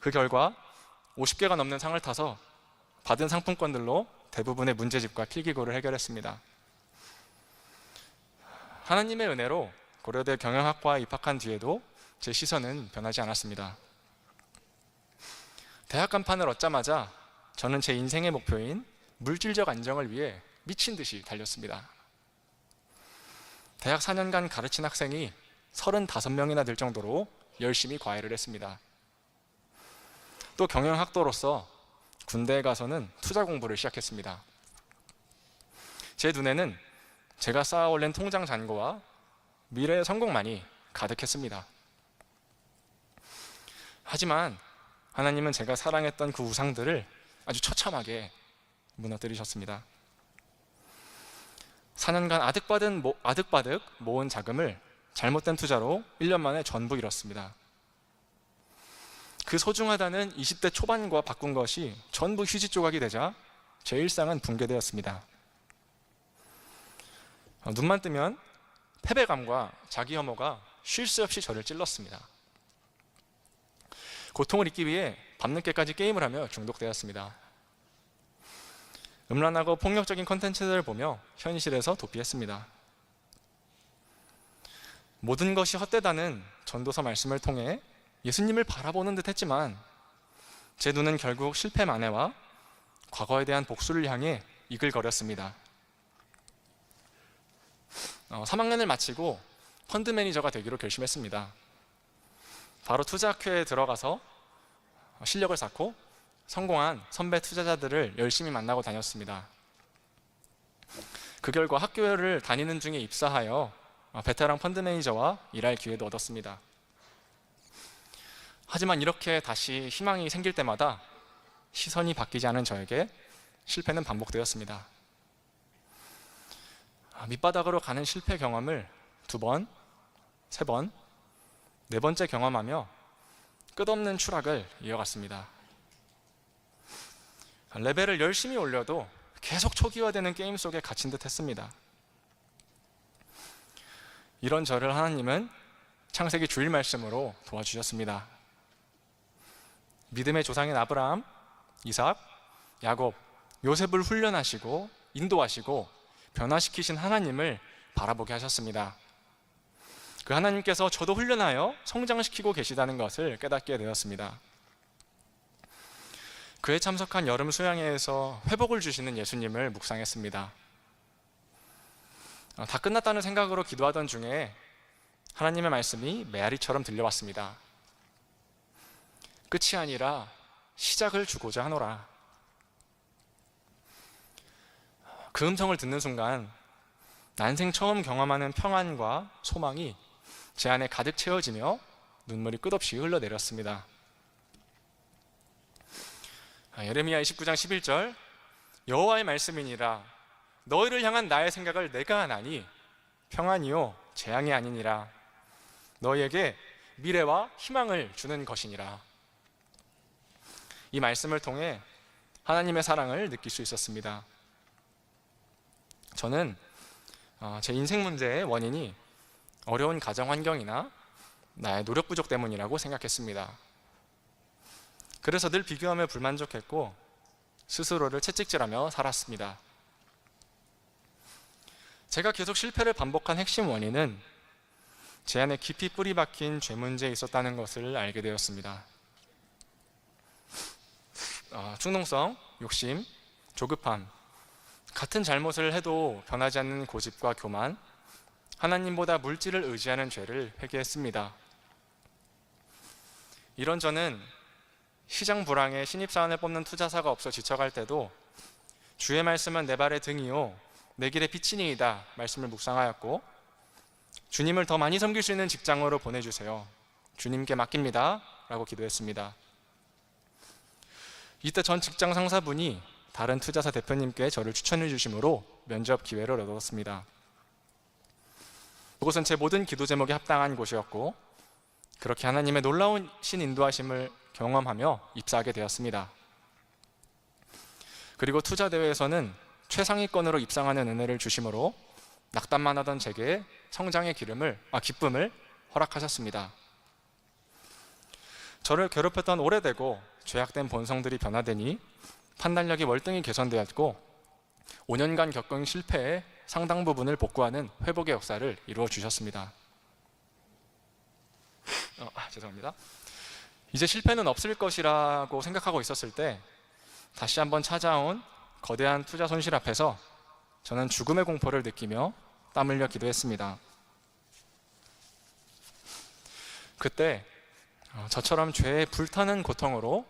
그 결과 50개가 넘는 상을 타서 받은 상품권들로 대부분의 문제집과 필기구를 해결했습니다. 하나님의 은혜로 고려대 경영학과에 입학한 뒤에도 제 시선은 변하지 않았습니다. 대학 간판을 얻자마자 저는 제 인생의 목표인 물질적 안정을 위해 미친 듯이 달렸습니다. 대학 4년간 가르친 학생이 35명이나 될 정도로 열심히 과외를 했습니다. 또 경영학도로서 군대에 가서는 투자 공부를 시작했습니다. 제 눈에는 제가 쌓아 올린 통장 잔고와 미래의 성공만이 가득했습니다. 하지만 하나님은 제가 사랑했던 그 우상들을 아주 처참하게 무너뜨리셨습니다. 4년간 아득바득 모은 자금을 잘못된 투자로 1년 만에 전부 잃었습니다. 그 소중하다는 20대 초반과 바꾼 것이 전부 휴지 조각이 되자 제 일상은 붕괴되었습니다. 눈만 뜨면 패배감과 자기 혐오가 쉴 새 없이 저를 찔렀습니다. 고통을 잊기 위해 밤늦게까지 게임을 하며 중독되었습니다. 음란하고 폭력적인 콘텐츠들을 보며 현실에서 도피했습니다. 모든 것이 헛되다는 전도서 말씀을 통해 예수님을 바라보는 듯 했지만 제 눈은 결국 실패 만회와 과거에 대한 복수를 향해 이글거렸습니다. 3학년을 마치고 펀드 매니저가 되기로 결심했습니다. 바로 투자학회에 들어가서 실력을 쌓고 성공한 선배 투자자들을 열심히 만나고 다녔습니다. 그 결과 학교를 다니는 중에 입사하여 베테랑 펀드 매니저와 일할 기회도 얻었습니다. 하지만 이렇게 다시 희망이 생길 때마다 시선이 바뀌지 않은 저에게 실패는 반복되었습니다. 밑바닥으로 가는 실패 경험을 2번, 3번, 4번째 경험하며 끝없는 추락을 이어갔습니다. 레벨을 열심히 올려도 계속 초기화되는 게임 속에 갇힌 듯 했습니다. 이런 저를 하나님은 창세기 주일 말씀으로 도와주셨습니다. 믿음의 조상인 아브라함, 이삭, 야곱, 요셉을 훈련하시고 인도하시고 변화시키신 하나님을 바라보게 하셨습니다. 그 하나님께서 저도 훈련하여 성장시키고 계시다는 것을 깨닫게 되었습니다. 그에 참석한 여름 수양회에서 회복을 주시는 예수님을 묵상했습니다. 다 끝났다는 생각으로 기도하던 중에 하나님의 말씀이 메아리처럼 들려왔습니다. 끝이 아니라 시작을 주고자 하노라. 그 음성을 듣는 순간 난생 처음 경험하는 평안과 소망이 제 안에 가득 채워지며 눈물이 끝없이 흘러내렸습니다. 예레미야 29장 11절, 여호와의 말씀이니라. 너희를 향한 나의 생각을 내가 아나니 평안이요 재앙이 아니니라. 너희에게 미래와 희망을 주는 것이니라. 이 말씀을 통해 하나님의 사랑을 느낄 수 있었습니다. 저는 제 인생 문제의 원인이 어려운 가정 환경이나 나의 노력 부족 때문이라고 생각했습니다. 그래서 늘 비교하며 불만족했고 스스로를 채찍질하며 살았습니다. 제가 계속 실패를 반복한 핵심 원인은 제 안에 깊이 뿌리 박힌 죄 문제에 있었다는 것을 알게 되었습니다. 충동성, 욕심, 조급함, 같은 잘못을 해도 변하지 않는 고집과 교만, 하나님보다 물질을 의지하는 죄를 회개했습니다. 이런 저는 시장 불황에 신입사원을 뽑는 투자사가 없어 지쳐갈 때도 주의 말씀은 내 발의 등이요 내 길의 빛이니이다 말씀을 묵상하였고, 주님을 더 많이 섬길 수 있는 직장으로 보내주세요, 주님께 맡깁니다 라고 기도했습니다. 이때 전 직장 상사분이 다른 투자사 대표님께 저를 추천해 주심으로 면접 기회를 얻었습니다. 그곳은 제 모든 기도 제목에 합당한 곳이었고, 그렇게 하나님의 놀라운 인도하심을 경험하며 입사하게 되었습니다. 그리고 투자 대회에서는 최상위권으로 입상하는 은혜를 주심으로 낙담만 하던 제게 성장의 기쁨을 허락하셨습니다. 저를 괴롭혔던 오래되고 죄악된 본성들이 변화되니 판단력이 월등히 개선되었고 5년간 겪은 실패의 상당 부분을 복구하는 회복의 역사를 이루어 주셨습니다. 죄송합니다. 이제 실패는 없을 것이라고 생각하고 있었을 때 다시 한번 찾아온 거대한 투자 손실 앞에서 저는 죽음의 공포를 느끼며 땀 흘려 기도했습니다. 그때 저처럼 죄에 불타는 고통으로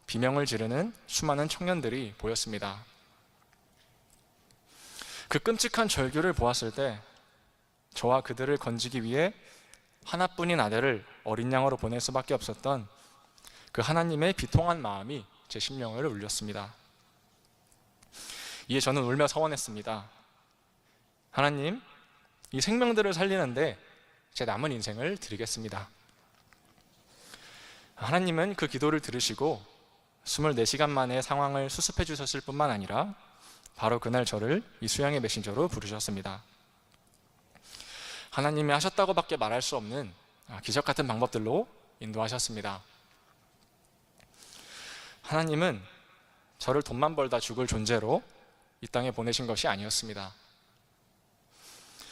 비명을 지르는 수많은 청년들이 보였습니다. 그 끔찍한 절규를 보았을 때 저와 그들을 건지기 위해 하나뿐인 아들을 어린 양으로 보낼 수밖에 없었던 그 하나님의 비통한 마음이 제 심령을 울렸습니다. 이에 저는 울며 서원했습니다. 하나님, 이 생명들을 살리는데 제 남은 인생을 드리겠습니다. 하나님은 그 기도를 들으시고 24시간 만에 상황을 수습해 주셨을 뿐만 아니라 바로 그날 저를 이 수양의 메신저로 부르셨습니다. 하나님이 하셨다고밖에 말할 수 없는 기적 같은 방법들로 인도하셨습니다. 하나님은 저를 돈만 벌다 죽을 존재로 이 땅에 보내신 것이 아니었습니다.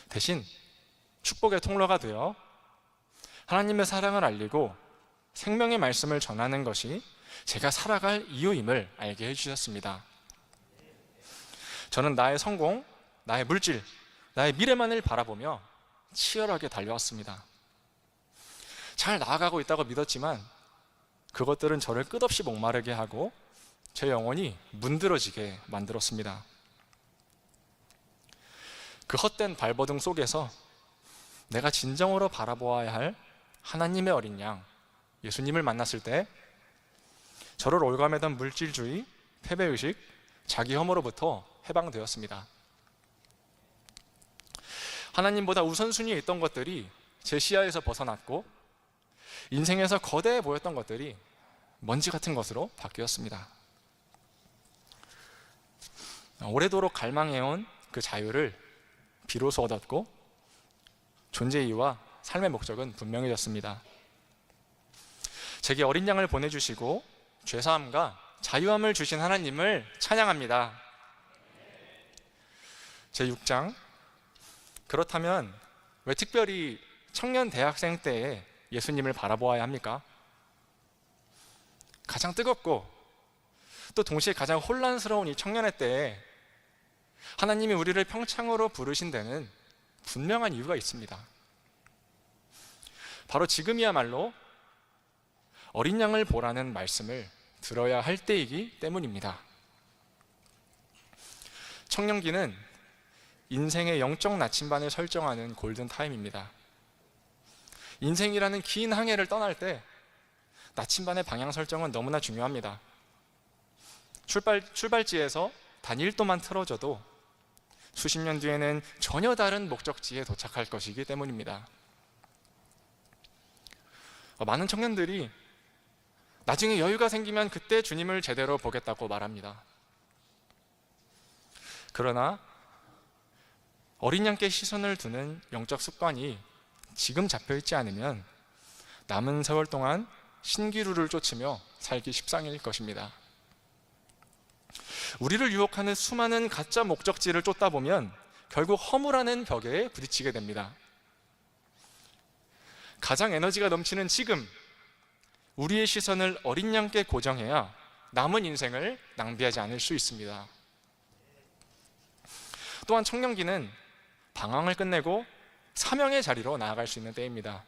대신 축복의 통로가 되어 하나님의 사랑을 알리고 생명의 말씀을 전하는 것이 제가 살아갈 이유임을 알게 해주셨습니다. 저는 나의 성공, 나의 물질, 나의 미래만을 바라보며 치열하게 달려왔습니다. 잘 나아가고 있다고 믿었지만 그것들은 저를 끝없이 목마르게 하고 제 영혼이 문드러지게 만들었습니다. 그 헛된 발버둥 속에서 내가 진정으로 바라보아야 할 하나님의 어린 양 예수님을 만났을 때 저를 올가매던 물질주의, 패배의식, 자기 혐오로부터 해방되었습니다. 하나님보다 우선순위에 있던 것들이 제 시야에서 벗어났고 인생에서 거대해 보였던 것들이 먼지 같은 것으로 바뀌었습니다. 오래도록 갈망해온 그 자유를 비로소 얻었고 존재 이유와 삶의 목적은 분명해졌습니다. 제게 어린 양을 보내주시고 죄사함과 자유함을 주신 하나님을 찬양합니다. 제6장, 그렇다면 왜 특별히 청년 대학생 때에 예수님을 바라보아야 합니까? 가장 뜨겁고 또 동시에 가장 혼란스러운 이 청년의 때에 하나님이 우리를 평창으로 부르신 데는 분명한 이유가 있습니다. 바로 지금이야말로 어린 양을 보라는 말씀을 들어야 할 때이기 때문입니다. 청년기는 인생의 영적 나침반을 설정하는 골든 타임입니다. 인생이라는 긴 항해를 떠날 때 나침반의 방향 설정은 너무나 중요합니다. 출발지에서 단 1도만 틀어져도 수십 년 뒤에는 전혀 다른 목적지에 도착할 것이기 때문입니다. 많은 청년들이 나중에 여유가 생기면 그때 주님을 제대로 보겠다고 말합니다. 그러나 어린 양께 시선을 두는 영적 습관이 지금 잡혀있지 않으면 남은 세월 동안 신기루를 쫓으며 살기 십상일 것입니다. 우리를 유혹하는 수많은 가짜 목적지를 쫓다 보면 결국 허무라는 벽에 부딪히게 됩니다. 가장 에너지가 넘치는 지금, 우리의 시선을 어린 양께 고정해야 남은 인생을 낭비하지 않을 수 있습니다. 또한 청년기는 방황을 끝내고 사명의 자리로 나아갈 수 있는 때입니다.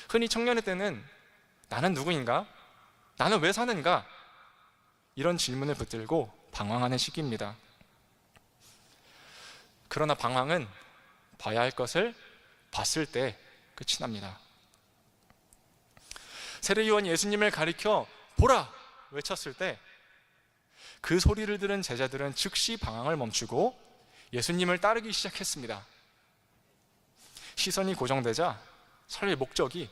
흔히 청년의 때는 나는 누구인가? 나는 왜 사는가? 이런 질문을 붙들고 방황하는 시기입니다. 그러나 방황은 봐야 할 것을 봤을 때 끝이 납니다. 세례요한이 예수님을 가리켜 보라! 외쳤을 때 그 소리를 들은 제자들은 즉시 방황을 멈추고 예수님을 따르기 시작했습니다. 시선이 고정되자 설의 목적이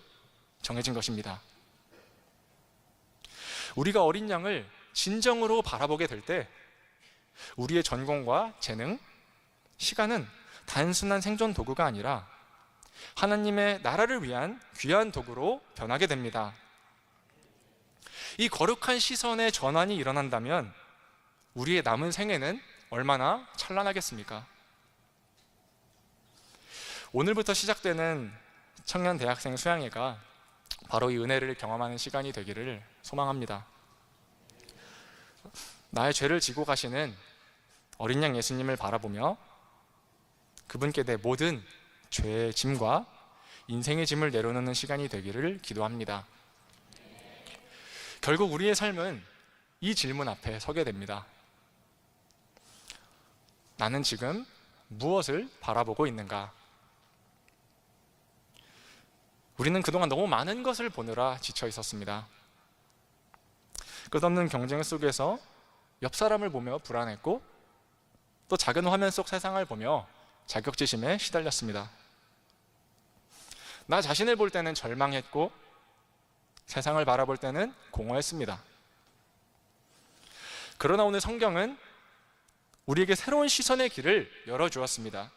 정해진 것입니다. 우리가 어린 양을 진정으로 바라보게 될 때 우리의 전공과 재능, 시간은 단순한 생존 도구가 아니라 하나님의 나라를 위한 귀한 도구로 변하게 됩니다. 이 거룩한 시선의 전환이 일어난다면 우리의 남은 생애는 얼마나 찬란하겠습니까? 오늘부터 시작되는 청년 대학생 수양회가 바로 이 은혜를 경험하는 시간이 되기를 소망합니다. 나의 죄를 지고 가시는 어린 양 예수님을 바라보며 그분께 내 모든 죄의 짐과 인생의 짐을 내려놓는 시간이 되기를 기도합니다. 결국 우리의 삶은 이 질문 앞에 서게 됩니다. 나는 지금 무엇을 바라보고 있는가? 우리는 그동안 너무 많은 것을 보느라 지쳐 있었습니다. 끝없는 경쟁 속에서 옆 사람을 보며 불안했고 또 작은 화면 속 세상을 보며 자격지심에 시달렸습니다. 나 자신을 볼 때는 절망했고 세상을 바라볼 때는 공허했습니다. 그러나 오늘 성경은 우리에게 새로운 시선의 길을 열어주었습니다.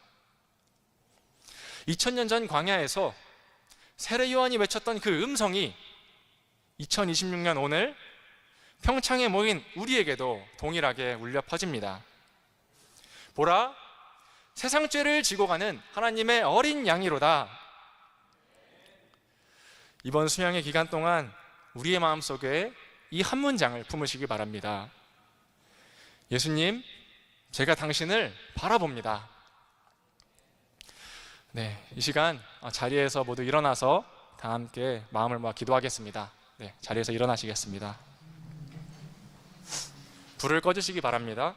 2000년 전 광야에서 세례 요한이 외쳤던 그 음성이 2026년 오늘 평창에 모인 우리에게도 동일하게 울려 퍼집니다. 보라, 세상 죄를 지고 가는 하나님의 어린 양이로다. 이번 수양의 기간 동안 우리의 마음속에 이 한 문장을 품으시기 바랍니다. 예수님, 제가 당신을 바라봅니다. 네, 이 시간 자리에서 모두 일어나서 다 함께 마음을 모아 기도하겠습니다. 네, 자리에서 일어나시겠습니다. 불을 꺼주시기 바랍니다.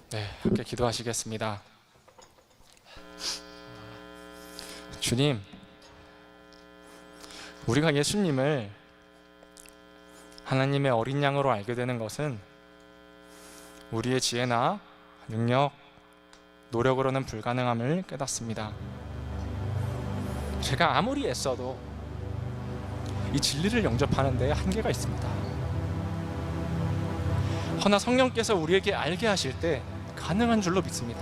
네, 함께 기도하시겠습니다. 주님, 우리가 예수님을 하나님의 어린 양으로 알게 되는 것은 우리의 지혜나 능력, 노력으로는 불가능함을 깨닫습니다. 제가 아무리 애써도 이 진리를 영접하는 데 한계가 있습니다. 허나 성령께서 우리에게 알게 하실 때 가능한 줄로 믿습니다.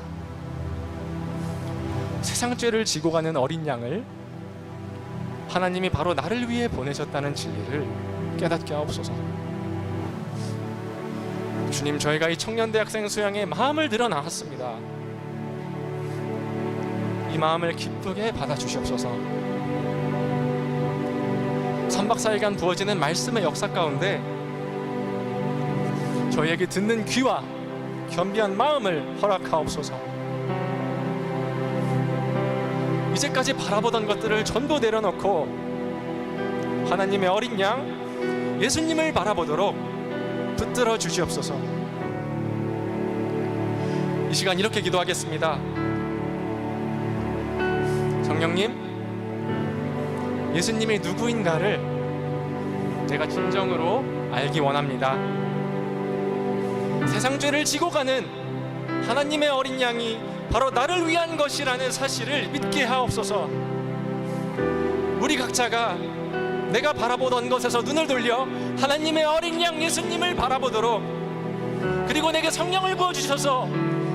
세상 죄를 지고 가는 어린 양을 하나님이 바로 나를 위해 보내셨다는 진리를 깨닫게 하옵소서. 주님, 저희가 이 청년대학생 수양에 마음을 들어 나왔습니다. 이 마음을 기쁘게 받아주시옵소서. 3박 4일간 부어지는 말씀의 역사 가운데 저희에게 듣는 귀와 겸비한 마음을 허락하옵소서. 이제까지 바라보던 것들을 전부 내려놓고 하나님의 어린 양 예수님을 바라보도록 붙들어 주시옵소서. 이 시간 이렇게 기도하겠습니다. 성령님, 예수님이 누구인가를 내가 진정으로 알기 원합니다. 세상 죄를 지고 가는 하나님의 어린 양이 바로 나를 위한 것이라는 사실을 믿게 하옵소서. 우리 각자가 내가 바라보던 것에서 눈을 돌려 하나님의 어린 양 예수님을 바라보도록, 그리고 내게 성령을 부어주셔서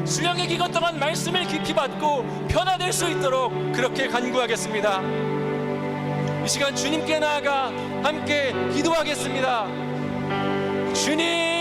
수양의 기간 동안 말씀을 깊이 받고 변화될 수 있도록 그렇게 간구하겠습니다. 이 시간 주님께 나아가 함께 기도하겠습니다. 주님,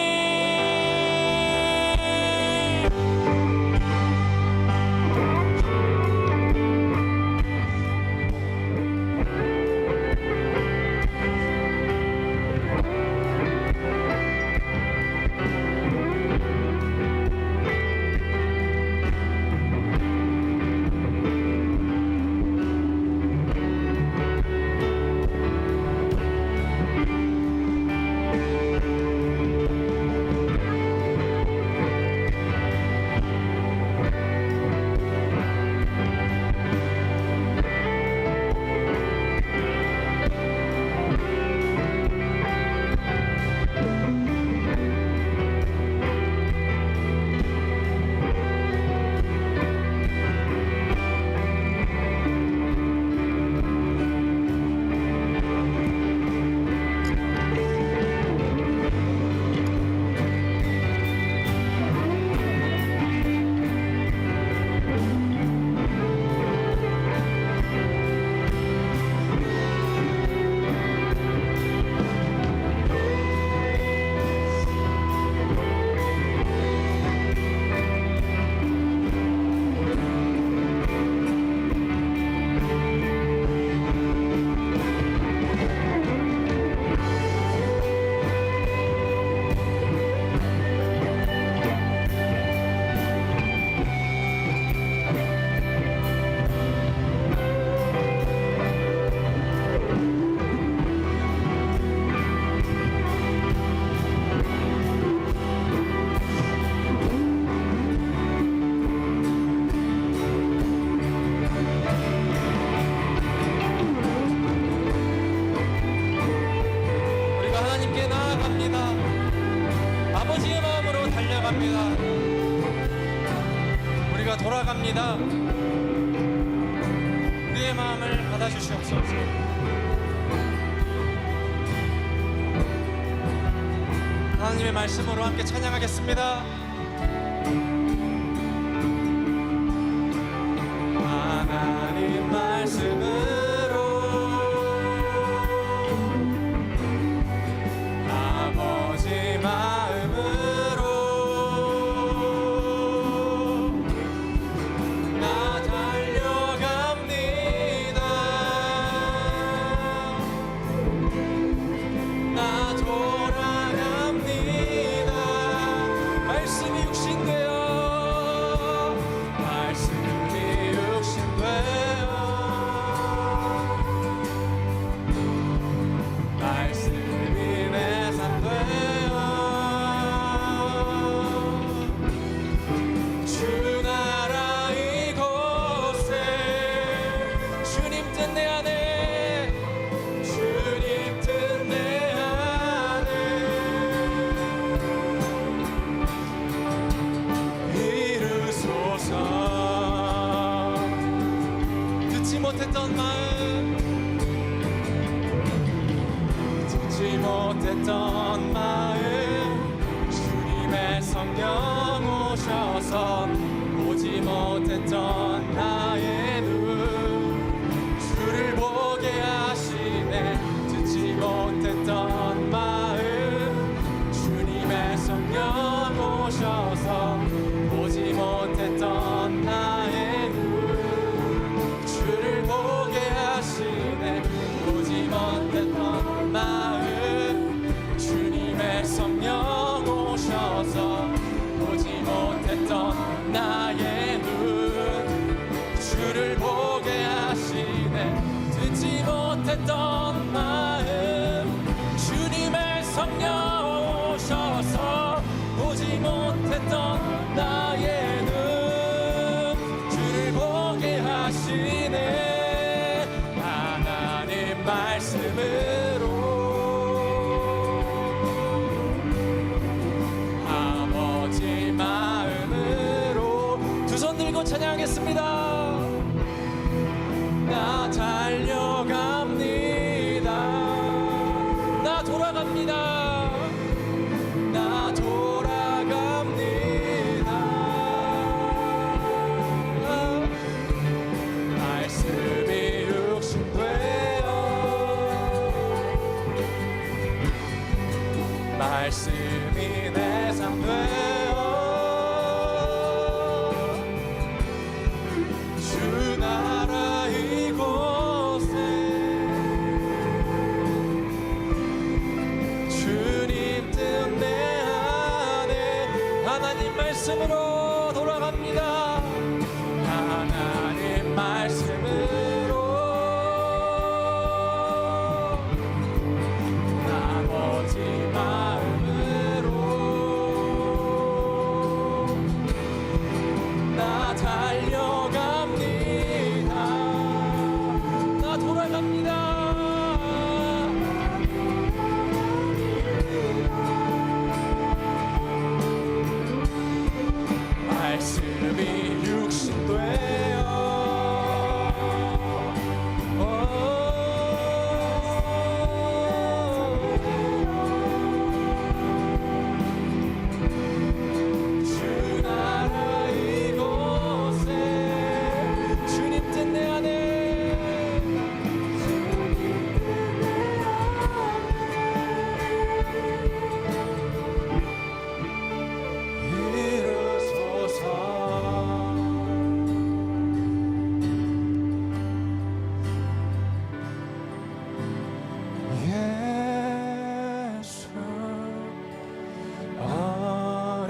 하나님께 나아갑니다. 아버지의 마음으로 달려갑니다. 우리가 돌아갑니다. 우리의 마음을 받아주시옵소서. 하나님의 말씀으로 함께 찬양하겠습니다. 하나님 말씀으로 못했던 마음 주님의 성령 오셔서 보지 못했던 나의 눈 주를 보게 하시네. 듣지 못했던 마음 주님의 성령 오셔서 보지 못했던 나의 눈 주를 보게 하시네. 보지 못했던 마음 주님의 성령 오셔서 보지 못했던 나의 눈 못했던 나의 눈 주를 보게 하시네. 하나님 말씀으로 아버지 마음으로 두 손 들고 찬양하겠습니다. 나 달려갑니다. 나 돌아갑니다. 나 돌아갑니다. 말씀이 육신 되어 말씀이 내 삶 되어 주 나라 이곳에 주님 뜻 내 안에 하나님 말씀으로 돌아갑니다. 하나님 말씀으로 아버지 마음으로 나 달려갑니다. 나 돌아갑니다. 말씀이 육신 되어 주 나라 이곳에 주님 뜻 내 안에 예수 어린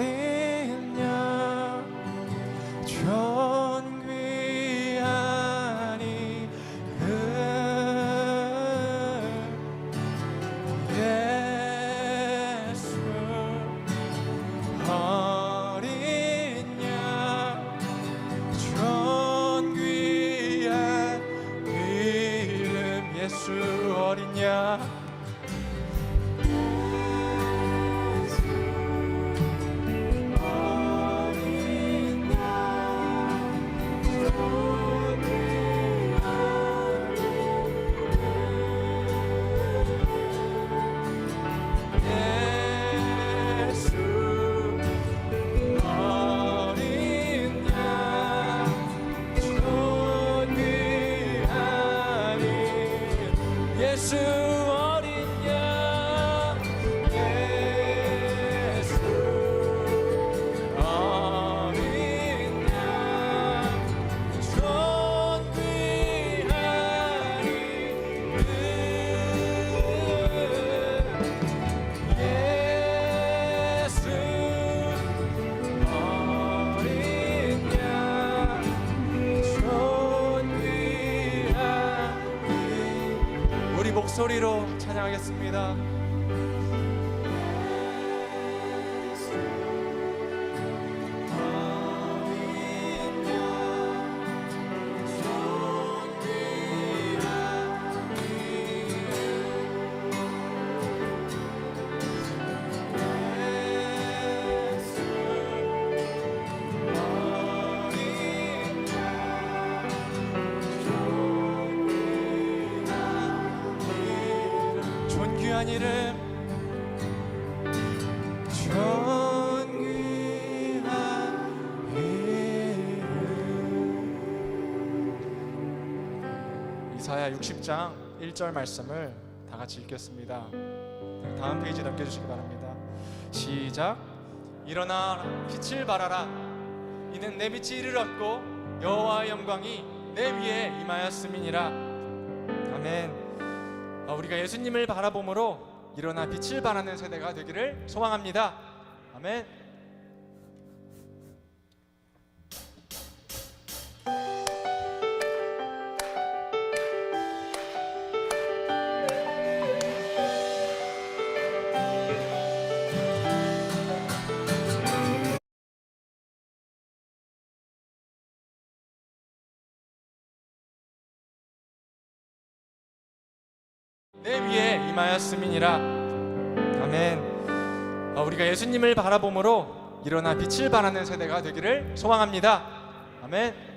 양 존귀한 이름 예수 어린 양 존귀한 이름 예수 어린 양 예수 어린 양 존귀한 이름 예수 어린 양 예수 어린 양 존귀한 이름 예수 어린 양 존귀한 이름 우리 목소리로 찬양하겠습니다. 존귀한 이름 존귀한 이름 이사야 60장 1절 말씀을 다 같이 읽겠습니다. 다음 페이지 넘겨주시기 바랍니다. 시작. 일어나 빛을 발하라. 이는 내 빛이 이르렀고 여호와의 영광이 내 위에 임하였음이니라. 아멘. 우리가 예수님을 바라봄으로 일어나 빛을 발하는 세대가 되기를 소망합니다. 아멘. 내 위에 임하였음이니라. 아멘. 우리가 예수님을 바라봄으로 일어나 빛을 발하는 세대가 되기를 소망합니다. 아멘.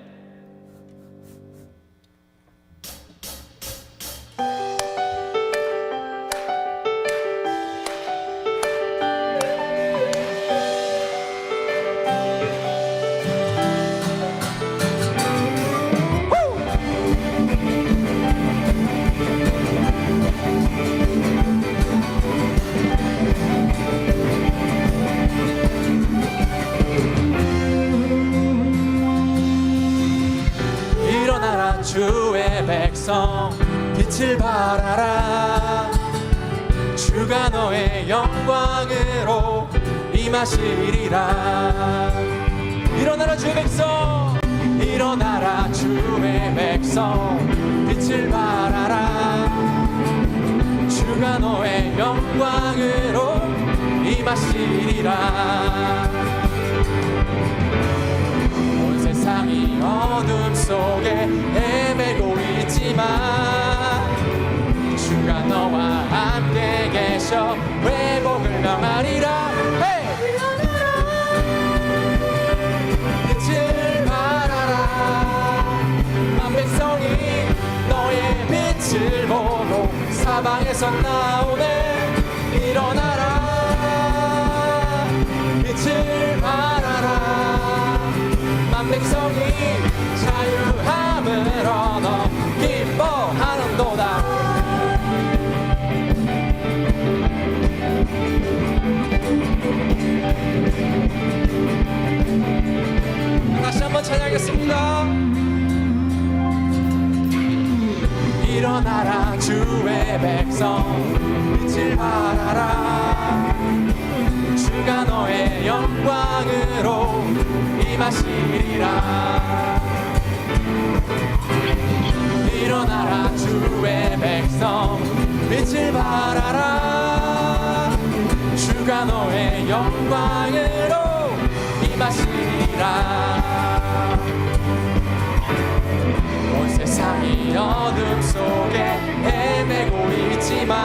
일어나라 주의 백성 빛을 발하라. 주가 너의 영광으로 임하시리라. 일어나라 주의 백성, 일어나라 주의 백성 빛을 발하라. 주가 너의 영광으로 임하시리라. 온 세상이 어둠 속에 헤매고 있지만 주가 너와 함께 계셔 회복을 명하리라. 빛을 발하라. 만 백성이 너의 빛을 보고 사방에서 나오네. 일어나라 빛을 발하라. 만 백성이 자유함을 얻어 기뻐하는도다. 다시 한번 찬양하겠습니다. 일어나라 주의 백성 빛을 발하라. 주가 너의 영광으로 임하시리라. 일어나라 주의 백성 빛을 발하라. 주가 너의 영광으로 임하시리라. 온 세상이 어둠 속에 헤매고 있지만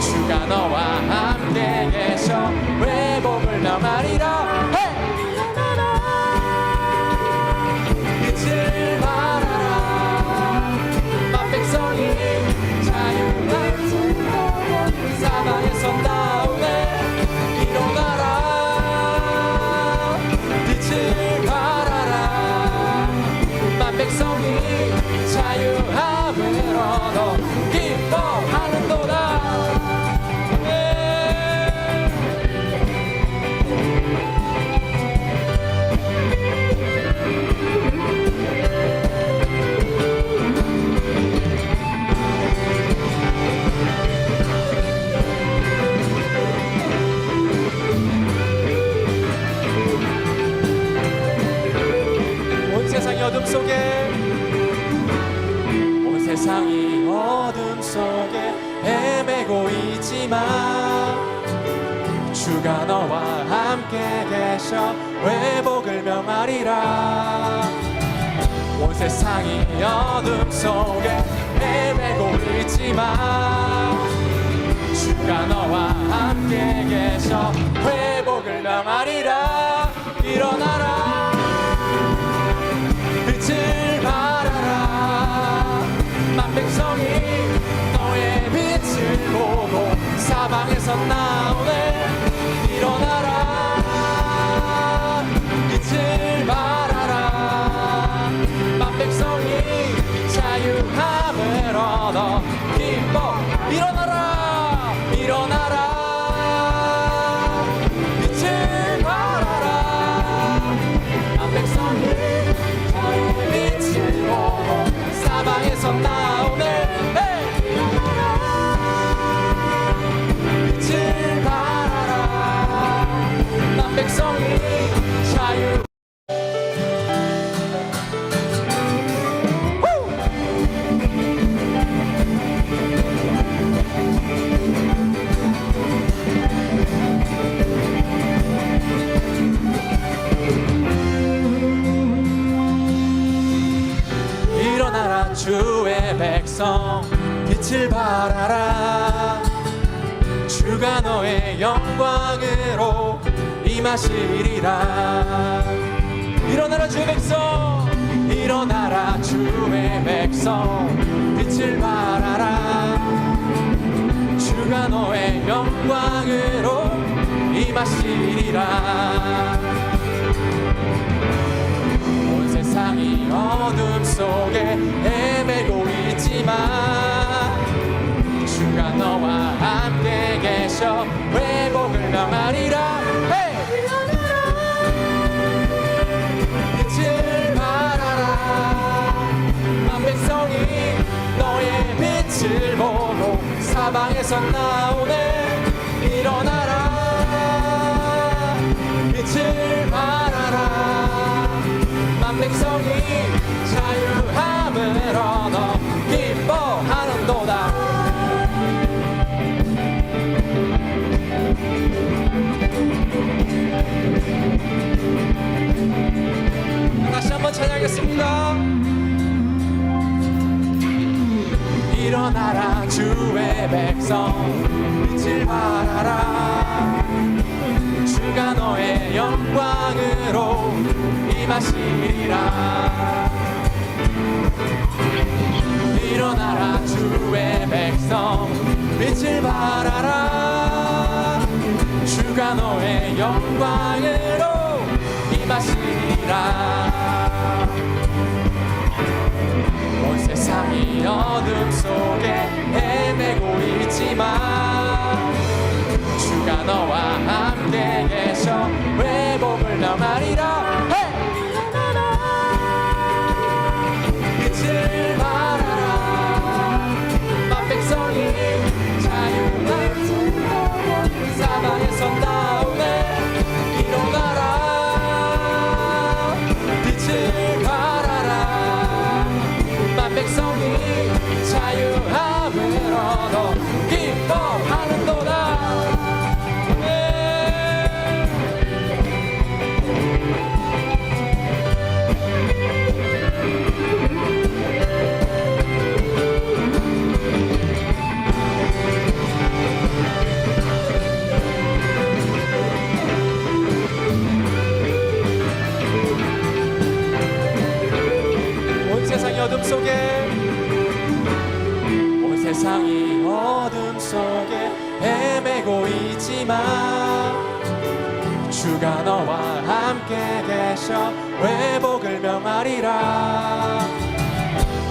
주가 너와 함께 계셔 회복을 명하리라. 빛을 발하라. 만 백성이 자유함을 얻어 사방에서 나오네. 일어나라 빛을 발하라. 만 백성이 자유함을 얻어 기뻐하는도다. 온 세상이 어둠 속에 온 세상이 어둠 속에 헤매고 있지만 주가 너와 함께 계셔 회복을 명하리라. 온 세상이 어둠 속에 헤매고 있지만 주가 너와 함께 계셔 회복을 명하리라. 일어나라 빛을 발하라. 만 백성이 너의 빛을 보고 사방에서 나오네. 일어나라 빛을 발하라. 만 백성이 자유함을 얻어 기뻐. 일어나라 일어나라 빛을 발하라. 만 백성이 빛을 보고 사방에서 나오네. 빛을 발하라. 만 백성이 자유. 주의 백성 빛을 발하라. 주가 너의 영광으로 임하시리라. 일어나라 주의 백성, 일어나라 주의 백성, 빛을 발하라. 주가 너의 영광으로 임하시리라. 온 세상이 어둠 속에 헤매고 있지만 주가 너와 함께 계셔 회복을 명하리라. 빛을 발하라. 만 백성이 너의 빛을 보고 사방에서 나오네. 일어나라. 빛을 발하라. 만 백성이 자유함을 얻어 기뻐하는도다. 다시 한번 찬양하겠습니다. 일어나라 주의 백성, 빛을 발하라. 주가 너의 영광으로 임하시리라. 일어나라 주의 백성, 빛을 발하라. 주가 너의 영광으로 임하시리라. 온 세상이 어둠 속에 헤매고 있지만 주가 너와 함께 계셔 회복을 명하리라. 빛을 발하라. 만 백성이 자유를 사방에서 나오네. 일어나라. 빛을 발하라. 만 백성이 자유함을 얻어 기뻐하는도다. 어둠 속에 온 세상이 어둠 속에 헤매고 있지만 주가 너와 함께 계셔 회복을 명하리라.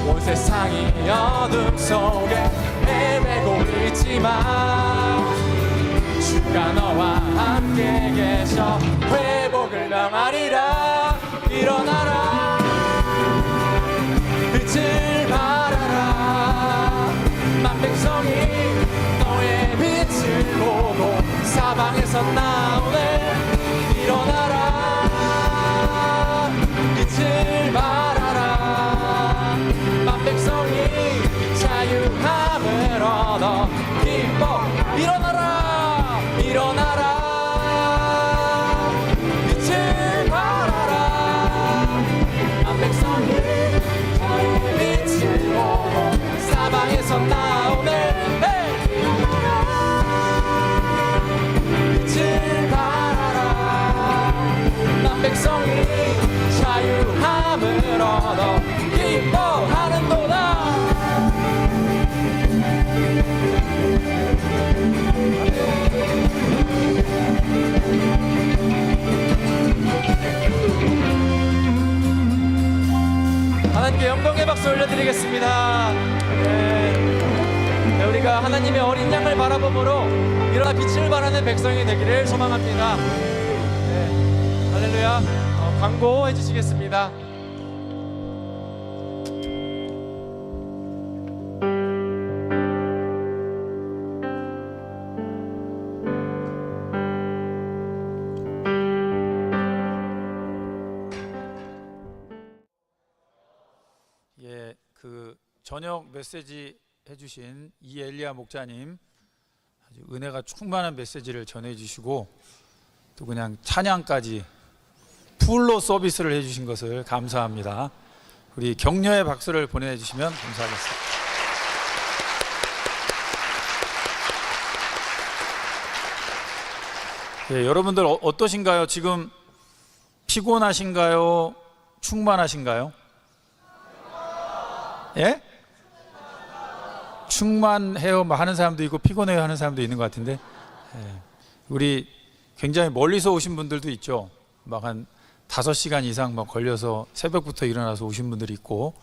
온 세상이 어둠 속에 헤매고 있지만 주가 너와 함께 계셔 회복을 명하리라. 일어나라. 빛을 발하라. 만 백성이 너의 빛을 보고 사방에서 나오네. 일어나라. 빛을 발하라. 만 백성이 자유함을 얻어 기뻐. 일어나라. 일어나라. 빛을 발하라. 만 백성이 빛을 보고 사방에서 나오네. 빛을 발하라. 난 백성이 자유함을 얻어 기뻐하는도다. 하나님께 영광의 박수 올려드리겠습니다. 네, 우리가 하나님의 어린 양을 바라봄으로 일어나 빛을 발하는 백성이 되기를 소망합니다. 네, 할렐루야. 광고 해주시겠습니다. 예, 그 저녁 메시지 해주신 이엘리야 목자님 아주 은혜가 충만한 메시지를 전해주시고 또 그냥 찬양까지 풀로 서비스를 해주신 것을 감사합니다. 우리 격려의 박수를 보내주시면 감사하겠습니다. 예, 여러분들 어떠신가요? 지금 피곤하신가요? 충만하신가요? 예? 충만해요 뭐 하는 사람도 있고 피곤해요 하는 사람도 있는 것 같은데, 예. 우리 굉장히 멀리서 오신 분들도 있죠. 막 한 5시간 이상 막 걸려서 새벽부터 일어나서 오신 분들이 있고,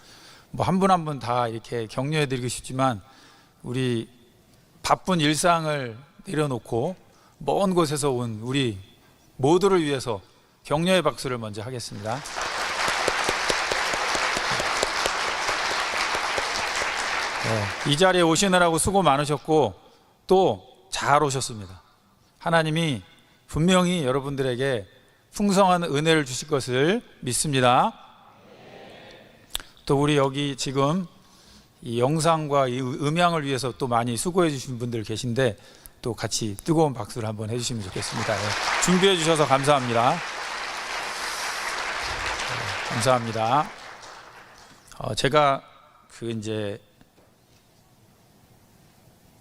뭐 한 분 한 분 다 이렇게 격려해 드리고 싶지만 우리 바쁜 일상을 내려놓고 먼 곳에서 온 우리 모두를 위해서 격려의 박수를 먼저 하겠습니다. 네, 이 자리에 오시느라고 수고 많으셨고 또 잘 오셨습니다. 하나님이 분명히 여러분들에게 풍성한 은혜를 주실 것을 믿습니다. 또 우리 여기 지금 이 영상과 이 음향을 위해서 또 많이 수고해 주신 분들 계신데 또 같이 뜨거운 박수를 한번 해주시면 좋겠습니다. 네, 준비해 주셔서 감사합니다. 네, 감사합니다. 제가 이제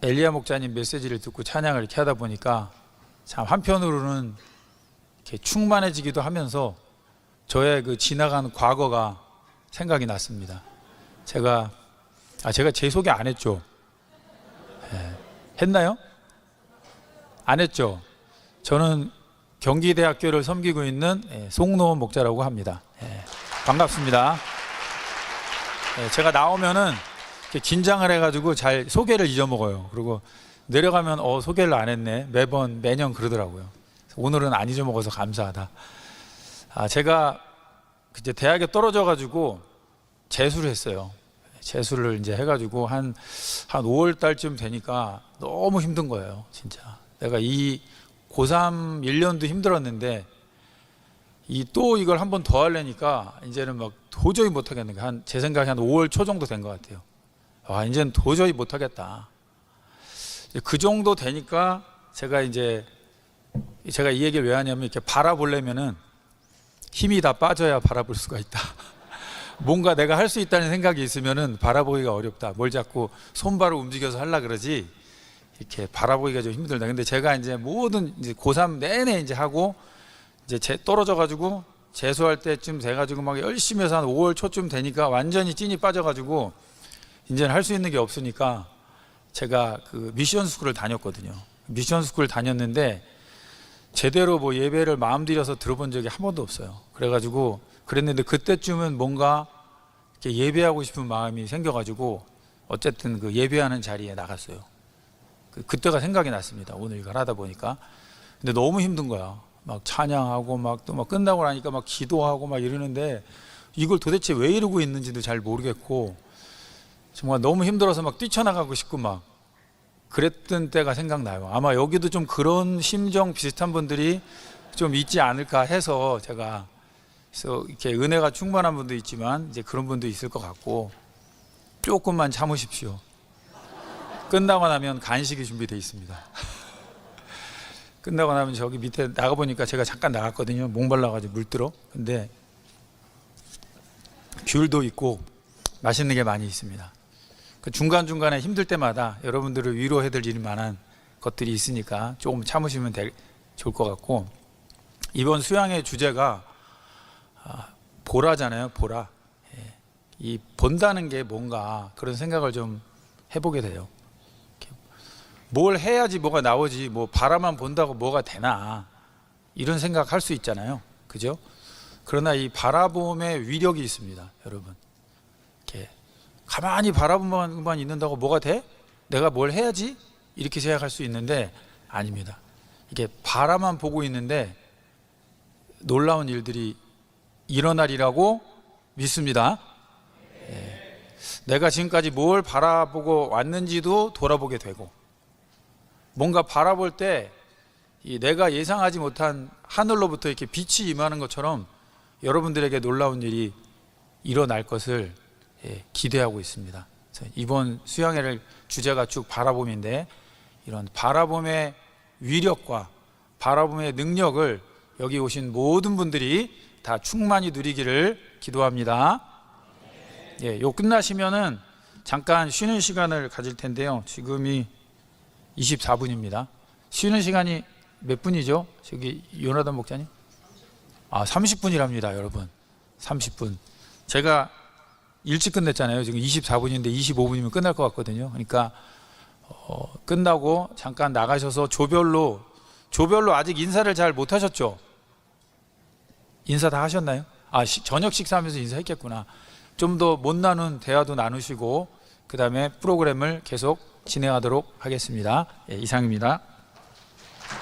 엘리야 목자님 메시지를 듣고 찬양을 이렇게 하다 보니까 참 한편으로는 이렇게 충만해지기도 하면서 저의 그 지나간 과거가 생각이 났습니다. 제가 제 소개 안 했죠? 네. 했나요? 안 했죠? 저는 경기대학교를 섬기고 있는 송노원 목자라고 합니다. 네. 반갑습니다. 네, 제가 나오면은 긴장을 해가지고 잘 소개를 잊어먹어요. 그리고 내려가면 소개를 안 했네. 매년 그러더라고요. 오늘은 안 잊어먹어서 감사하다. 제가 그때 대학에 떨어져가지고 재수를 했어요. 재수를 이제 해가지고 한 5월 달쯤 되니까 너무 힘든 거예요. 진짜 내가 이 고3 1년도 힘들었는데 또 이걸 한 번 더 하려니까 이제는 막 도저히 못 하겠는 거예요. 제 생각에 한 5월 초 정도 된 것 같아요. 이제는 도저히 못 하겠다. 그 정도 되니까 제가 이 얘기를 왜 하냐면, 이렇게 바라보려면은 힘이 다 빠져야 바라볼 수가 있다. 뭔가 내가 할 수 있다는 생각이 있으면은 바라보기가 어렵다. 뭘 자꾸 손발을 움직여서 하려 그러지 이렇게 바라보기가 좀 힘들다. 근데 제가 이제 모든 고3 내내 이제 하고 이제 떨어져 가지고 재수할 때쯤 돼 가지고 막 열심히 해서 한 5월 초쯤 되니까 완전히 찐이 빠져 가지고 이제는 할 수 있는 게 없으니까 제가 그 미션 스쿨을 다녔거든요. 미션 스쿨 다녔는데 제대로 뭐 예배를 마음 들여서 들어본 적이 한 번도 없어요. 그래가지고 그랬는데 그때쯤은 뭔가 이렇게 예배하고 싶은 마음이 생겨가지고 어쨌든 그 예배하는 자리에 나갔어요. 그때가 생각이 났습니다. 오늘 이걸 하다 보니까. 근데 너무 힘든 거야. 막 찬양하고 막 또 막 끝나고 나니까 막 기도하고 막 이러는데 이걸 도대체 왜 이러고 있는지도 잘 모르겠고 정말 너무 힘들어서 막 뛰쳐나가고 싶고 막 그랬던 때가 생각나요. 아마 여기도 좀 그런 심정 비슷한 분들이 좀 있지 않을까 해서 제가 그래서 이렇게 은혜가 충만한 분도 있지만 이제 그런 분도 있을 것 같고 조금만 참으십시오. 끝나고 나면 간식이 준비되어 있습니다. 끝나고 나면 저기 밑에 나가보니까 제가 잠깐 나갔거든요. 목말라가지고 물 들어. 근데 귤도 있고 맛있는 게 많이 있습니다. 그 중간중간에 힘들 때마다 여러분들을 위로해드릴 만한 것들이 있으니까 조금 참으시면 좋을 것 같고, 이번 수양의 주제가 보라잖아요. 보라. 이 본다는 게 뭔가 그런 생각을 좀 해보게 돼요. 뭘 해야지 뭐가 나오지, 뭐 바라만 본다고 뭐가 되나, 이런 생각 할 수 있잖아요. 그죠? 그러나 이 바라봄의 위력이 있습니다. 여러분, 이렇게 가만히 바라보만 있는다고 뭐가 돼? 내가 뭘 해야지? 이렇게 생각할 수 있는데 아닙니다. 이게 바라만 보고 있는데 놀라운 일들이 일어나리라고 믿습니다. 내가 지금까지 뭘 바라보고 왔는지도 돌아보게 되고, 뭔가 바라볼 때 내가 예상하지 못한 하늘로부터 이렇게 빛이 임하는 것처럼 여러분들에게 놀라운 일이 일어날 것을 기대하고 있습니다. 이번 수양회를 주제가 쭉 바라봄인데, 이런 바라봄의 위력과 바라봄의 능력을 여기 오신 모든 분들이 다 충만히 누리기를 기도합니다. 요 끝나시면은 잠깐 쉬는 시간을 가질 텐데요. 지금이 24분입니다. 쉬는 시간이 몇 분이죠? 저기 요나단 목사님? 30분이랍니다, 여러분. 30분. 제가 일찍 끝냈잖아요. 지금 24분인데 25분이면 끝날 것 같거든요. 그러니까 끝나고 잠깐 나가셔서 조별로 아직 인사를 잘 못 하셨죠? 인사 다 하셨나요? 저녁 식사하면서 인사했겠구나. 좀 더 못 나눈 대화도 나누시고 그 다음에 프로그램을 계속 진행하도록 하겠습니다. 이상입니다.